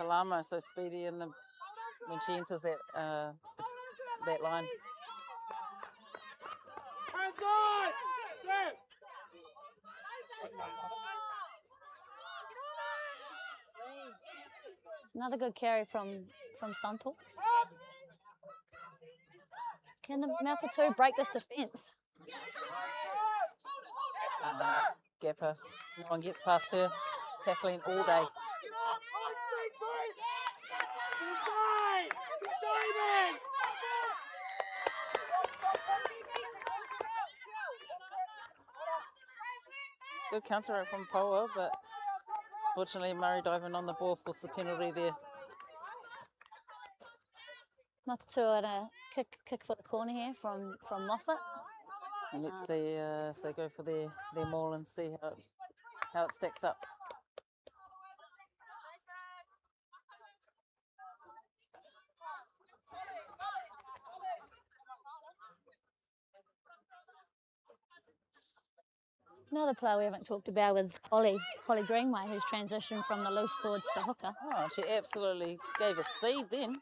Palamo so speedy in the when she enters that that line. Another good carry from Santo. Can the Matatū break this defence? Gapper. No one gets past her. Tackling all day. Good counter from Poua, but fortunately Murray diving on the ball forced the penalty there. Matatū had a kick for the corner here from Moffat. And let's see if they go for their maul and see how it stacks up. Another player we haven't talked about with Holly Greenway, who's transitioned from the loose forwards to hooker. Oh, she absolutely gave a seed then.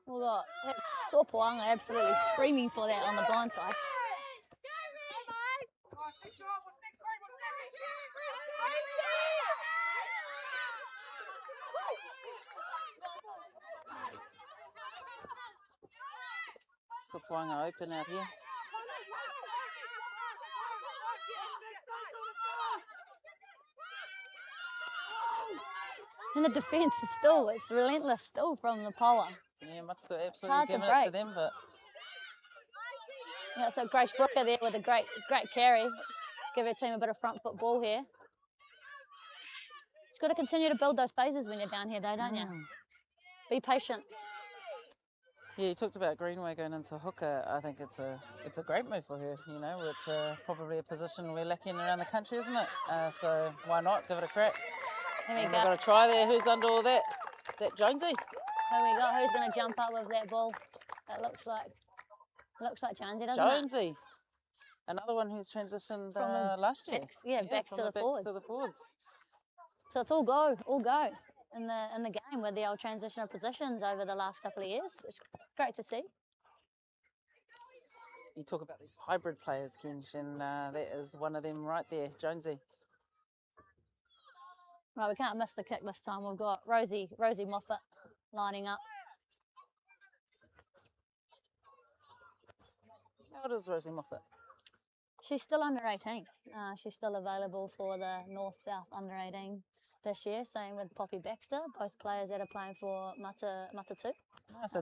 We've got Sopoanga absolutely screaming for that on the blind side. Sopoanga open out here. And the defence is it's relentless still from the Poua. Yeah, Matatū absolutely giving it to them, but yeah, so Grace Brooker there with a great carry. Give her team a bit of front foot ball here. You've got to continue to build those phases when you're down here, though, don't you? Be patient. Yeah, you talked about Greenway going into hooker. I think it's a great move for her. You know, it's probably a position we're lacking around the country, isn't it? So why not give it a crack? Here we and go. We've got a try there. Who's under all that? That Jonesy. Here we go. Who's going to jump up with that ball? That looks like Jonesy, doesn't it? Jonesy. Another one who's transitioned last year. Backs to the forwards. To the forwards. So it's all go in the game with the old transition of positions over the last couple of years. It's great to see. You talk about these hybrid players, Kenj, and that is one of them right there, Jonesy. Right, we can't miss the kick this time. We've got Rosie Moffat lining up. How old is Rosie Moffat? She's still under 18. She's still available for the North-South under 18 this year. Same with Poppy Baxter, both players that are playing for Matatū. So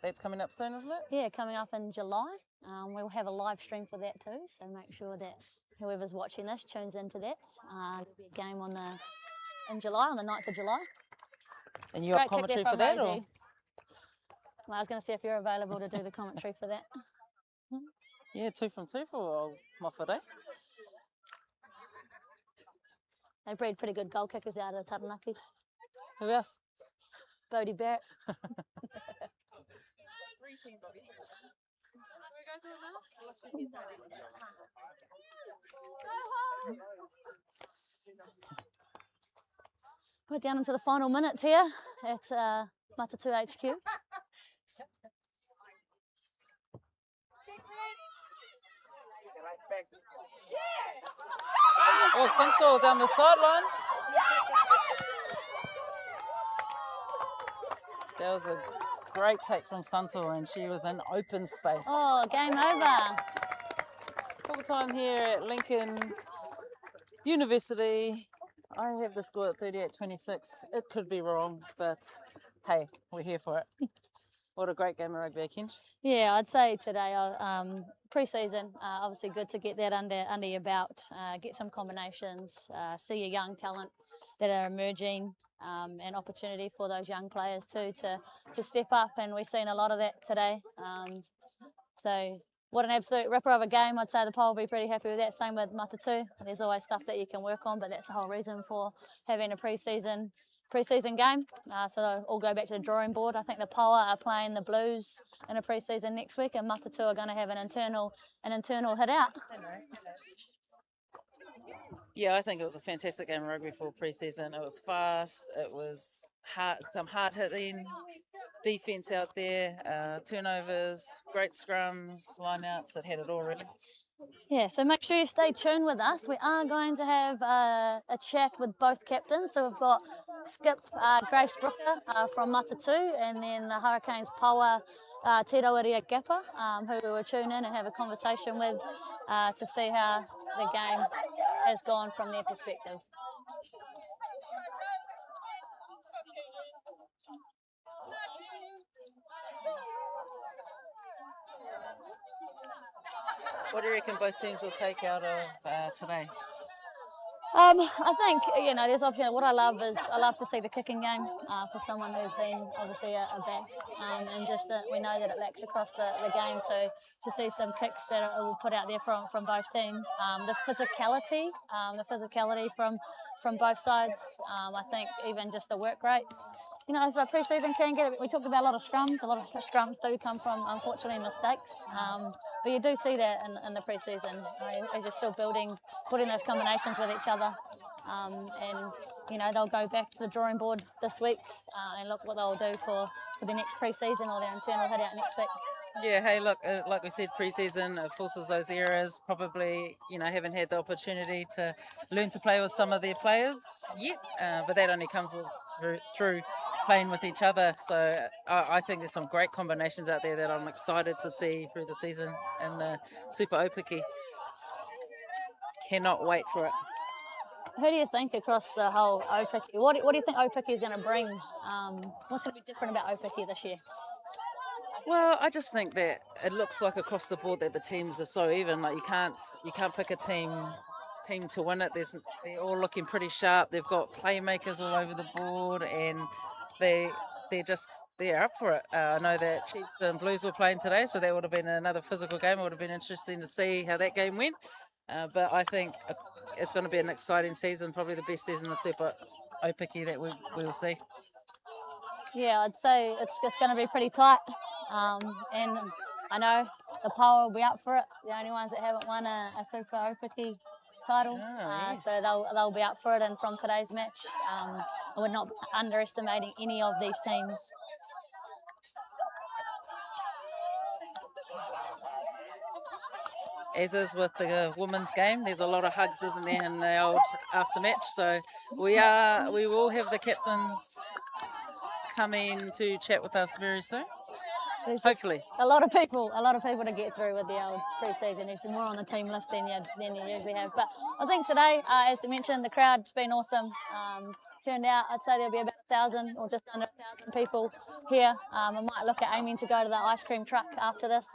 that's coming up soon, isn't it? Yeah, coming up in July. We'll have a live stream for that too, so make sure that whoever's watching this tunes into that. There'll be a game in July, on the 9th of July. And you have commentary for that? Or? I was going to see if you're available to do the commentary for that. Yeah, 2 from 2 for old Mawhiri. They breed pretty good goal kickers out of Taranaki. Who else? Bodie Barrett. We're down into the final minutes here at Matatū HQ. Oh, Santo down the sideline. That was a great take from Santo, and she was in open space. Oh, game over. Full time here at Lincoln University. I have the score at 38-26. It could be wrong, but hey, we're here for it. What a great game of rugby, Kench. Yeah, I'd say today, pre-season, obviously good to get that under your belt, get some combinations, see your young talent that are emerging, and opportunity for those young players too to step up, and we've seen a lot of that today. So what an absolute ripper of a game. I'd say the Poua will be pretty happy with that. Same with Matatū. There's always stuff that you can work on, but that's the whole reason for having a pre-season game. So they'll all go back to the drawing board. I think the Poua are playing the Blues in a pre-season next week, and Matatū are going to have an internal hit out. Yeah, I think it was a fantastic game of rugby for pre-season. It was fast, it was some hard-hitting defence out there, turnovers, great scrums, line-outs that had it all really. Yeah, so make sure you stay tuned with us. We are going to have a chat with both captains. So we've got Skip Grace Brooker from Matatū, and then the Hurricanes Poua Tiro Iriagapa, who we will tune in and have a conversation with to see how the game has gone from their perspective. What do you reckon both teams will take out of today? I think, there's option. What I love to see the kicking game for someone who's been obviously a back, and just that we know that it lacks across the game. So to see some kicks that will put out there from both teams, the physicality from both sides. I think even just the work rate. As a pre-season can get, we talked about a lot of scrums. A lot of scrums do come from, unfortunately, mistakes. But you do see that in the pre-season as you're still putting those combinations with each other. And they'll go back to the drawing board this week and look what they'll do for the next pre-season or their internal hit out next week. Yeah, hey, look, like we said, pre-season forces those errors. Probably, haven't had the opportunity to learn to play with some of their players yet, but that only comes through playing with each other. So I think there's some great combinations out there that I'm excited to see through the season in the Super Aupiki. Cannot wait for it. Who do you think across the whole Aupiki? What do you think Aupiki is going to bring? What's going to be different about Aupiki this year? Well, I just think that it looks like across the board that the teams are so even. Like you can't pick a team to win it. They're all looking pretty sharp. They've got playmakers all over the board, and they're up for it. I know that Chiefs and Blues were playing today, so that would have been another physical game. It would have been interesting to see how that game went. But I think it's going to be an exciting season, probably the best season of Super Aupiki that we will see. Yeah, I'd say it's going to be pretty tight. And I know the Poua will be up for it. The only ones that haven't won a Super Aupiki title. Yes. So they'll be up for it. And from today's match, I would not underestimating any of these teams. As is with the women's game, there's a lot of hugs, isn't there, in the old aftermatch. So we will have the captains coming to chat with us very soon. Hopefully. A lot of people to get through with the old pre-season. There's more on the team list than you usually have. But I think today, as you mentioned, the crowd's been awesome. Turned out, I'd say there'll be about 1,000 or just under 1,000 people here. I might look at aiming to go to the ice cream truck after this.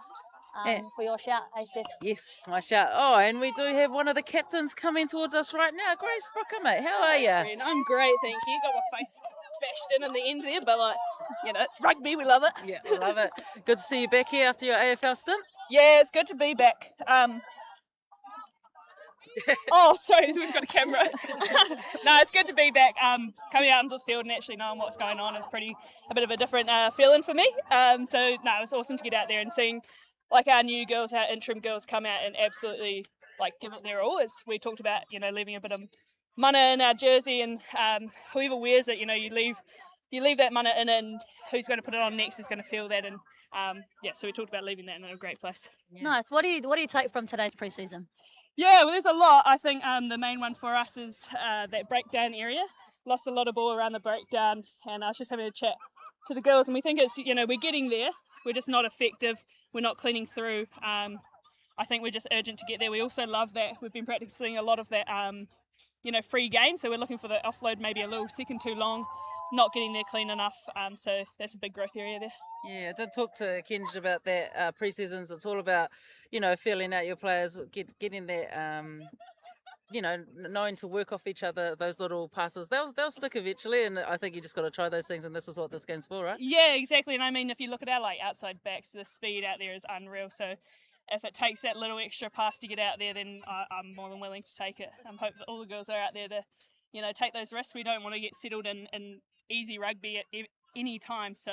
For your shout, hey Steph. Yes, my shout. Oh, and we do have one of the captains coming towards us right now. Grace Brooker, mate, how are you? I'm great, thank you. Got my face bashed in the end there, but you know, it's rugby, we love it. Yeah, I love it. Good to see you back here after your AFL stint. Yeah, it's good to be back. Oh, sorry, we've got a camera. No, it's good to be back. Coming out into the field and actually knowing what's going on is a bit of a different feeling for me. So no, it's awesome to get out there and seeing like our new girls, our interim girls come out and absolutely like give it their all. As we talked about, you know, leaving a bit of mana in our jersey, and whoever wears it, you know, you leave that mana in, and who's going to put it on next is going to feel that. And yeah, so we talked about leaving that in a great place. Yeah. Nice. What do you take from today's pre-season? Yeah, well, there's a lot. I think the main one for us is that breakdown area. Lost a lot of ball around the breakdown, and I was just having a chat to the girls, and we think it's, you know, we're getting there. We're just not effective. We're not cleaning through. I think we're just urgent to get there. We also love that we've been practicing a lot of that, you know, free game. So we're looking for the offload maybe a little second too long, not getting there clean enough. So that's a big growth area there. Yeah, I did talk to Kenj about that pre-seasons. It's all about, you know, feeling out your players, getting that, you know, knowing to work off each other, those little passes. They'll stick eventually, and I think you just got to try those things, and this is what this game's for, right? Yeah, exactly. And I mean, if you look at our like outside backs, the speed out there is unreal. So if it takes that little extra pass to get out there, then I'm more than willing to take it. I hope that all the girls are out there to, you know, take those risks. We don't want to get settled in easy rugby at any time. So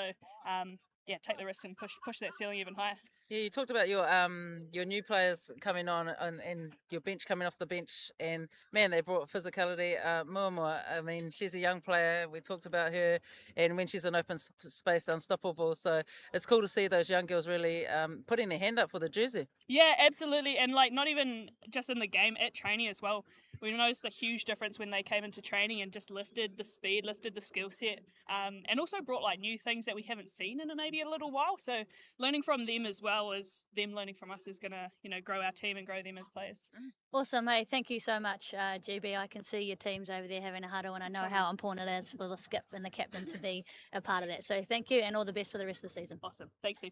yeah, take the risk and push that ceiling even higher. Yeah, you talked about your new players coming on and your bench coming off the bench, and man, they brought physicality. Mua, I mean, she's a young player. We talked about her, and when she's in open space, unstoppable. So it's cool to see those young girls really putting their hand up for the jersey. Yeah, absolutely, and like not even just in the game, at training as well. We noticed a huge difference when they came into training and just lifted the speed, lifted the skill set, and also brought like new things that we haven't seen in maybe a little while. So learning from them as well as them learning from us is going to, you know, grow our team and grow them as players. Awesome, hey, thank you so much, GB. I can see your team's over there having a huddle, and I know how important it is for the skip and the captain to be a part of that. So thank you, and all the best for the rest of the season. Awesome. Thanks, Steve.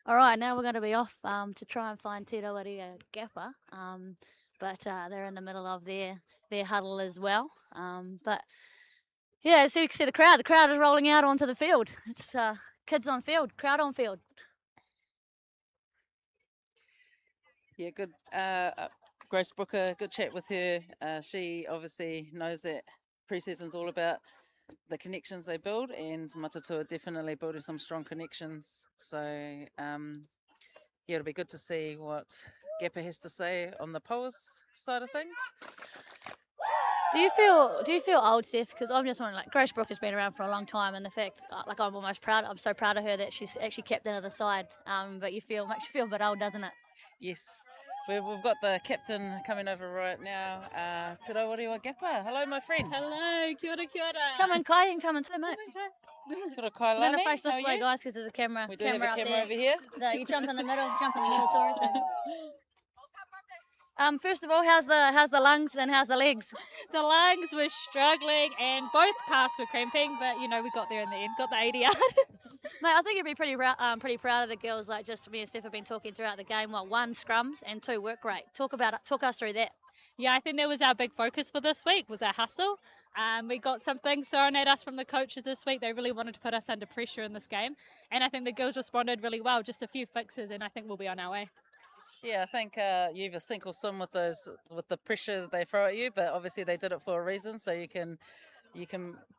All right, now we're going to be off to try and find Te Rawaria Gappa, but they're in the middle of their huddle as well. But yeah, so you can see the crowd is rolling out onto the field. It's kids on field, crowd on field. Yeah, good. Grace Brooker, good chat with her. She obviously knows that pre-season's all about the connections they build, and Matatū are definitely building some strong connections. So yeah, it'll be good to see what Gappa has to say on the Poua's side of things. Do you feel old, Steph? Because I'm just wondering, like, Grace Brooke has been around for a long time, and the fact, like, I'm so proud of her that she's actually captain of the side. But makes you feel a bit old, doesn't it? Yes. We've got the captain coming over right now. Te Rawaria Gappa. Hello, my friend. Hello, kia ora, kia ora. Come in, Kai, and come in too, mate. Kia ora, Kai. I'm going to face this way, guys, because there's a camera. We do have a camera over here. So you jump in the middle, Tori. So. First of all, how's the lungs and how's the legs? The lungs were struggling, and both calves were cramping, but you know we got there in the end. Got the 80 yard. Mate, I think you'd be pretty proud of the girls. Like, just me and Steph have been talking throughout the game. Well, 1 scrums and 2 work rate. Talk us through that. Yeah, I think that was our big focus for this week, was our hustle. We got some things thrown at us from the coaches this week. They really wanted to put us under pressure in this game, and I think the girls responded really well. Just a few fixes, and I think we'll be on our way. Yeah, I think you either sink or swim with the pressures they throw at you, but obviously they did it for a reason, so you can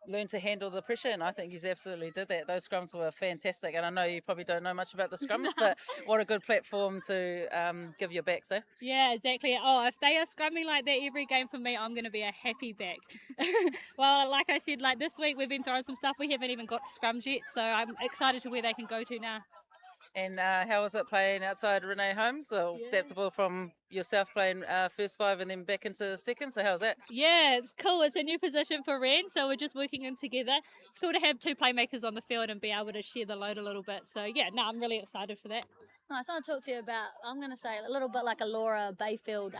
learn to handle the pressure, and I think you absolutely did that. Those scrums were fantastic, and I know you probably don't know much about the scrums, but what a good platform to give your backs, eh? Yeah, exactly. Oh, if they are scrumming like that every game for me, I'm going to be a happy back. Well, like I said, like this week we've been throwing some stuff. We haven't even got to scrums yet, so I'm excited to where they can go to now. And how was it playing outside Renee Holmes? So adaptable from yourself playing first 5 and then back into second. So how's that? Yeah, it's cool. It's a new position for Ren, so we're just working in together. It's cool to have 2 playmakers on the field and be able to share the load a little bit. So yeah, no, I'm really excited for that. Nice. I want to talk to you about, I'm going to say, a little bit like a Laura Bayfield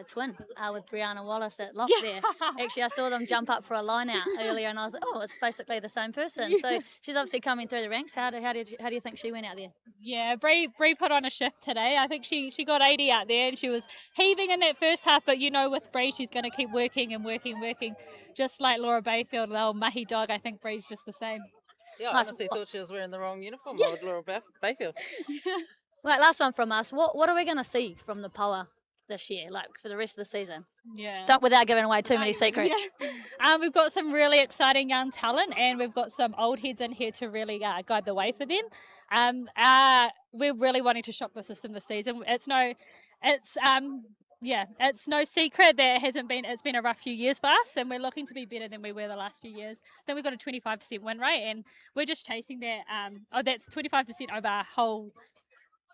twin with Brianna Wallace at lock there. Actually, I saw them jump up for a line out earlier, and I was like, oh, it's basically the same person. So she's obviously coming through the ranks. How do you think she went out there? Yeah, Bree put on a shift today. I think she got 80 out there, and she was heaving in that first half. But you know, with Bree, she's going to keep working and working. Just like Laura Bayfield, the old mahi dog. I think Bree's just the same. Yeah, I Nice. honestly thought she was wearing the wrong uniform, old Laura Bayfield. Right, last one from us. What are we going to see from the Poua this year, like for the rest of the season? Yeah. Don't, without giving away too many secrets. Yeah. We've got some really exciting young talent, and we've got some old heads in here to really guide the way for them. We're really wanting to shock the system this season. It's no secret that it's been a rough few years for us, and we're looking to be better than we were the last few years. Then we've got a 25% win rate, and we're just chasing that. That's 25% over our whole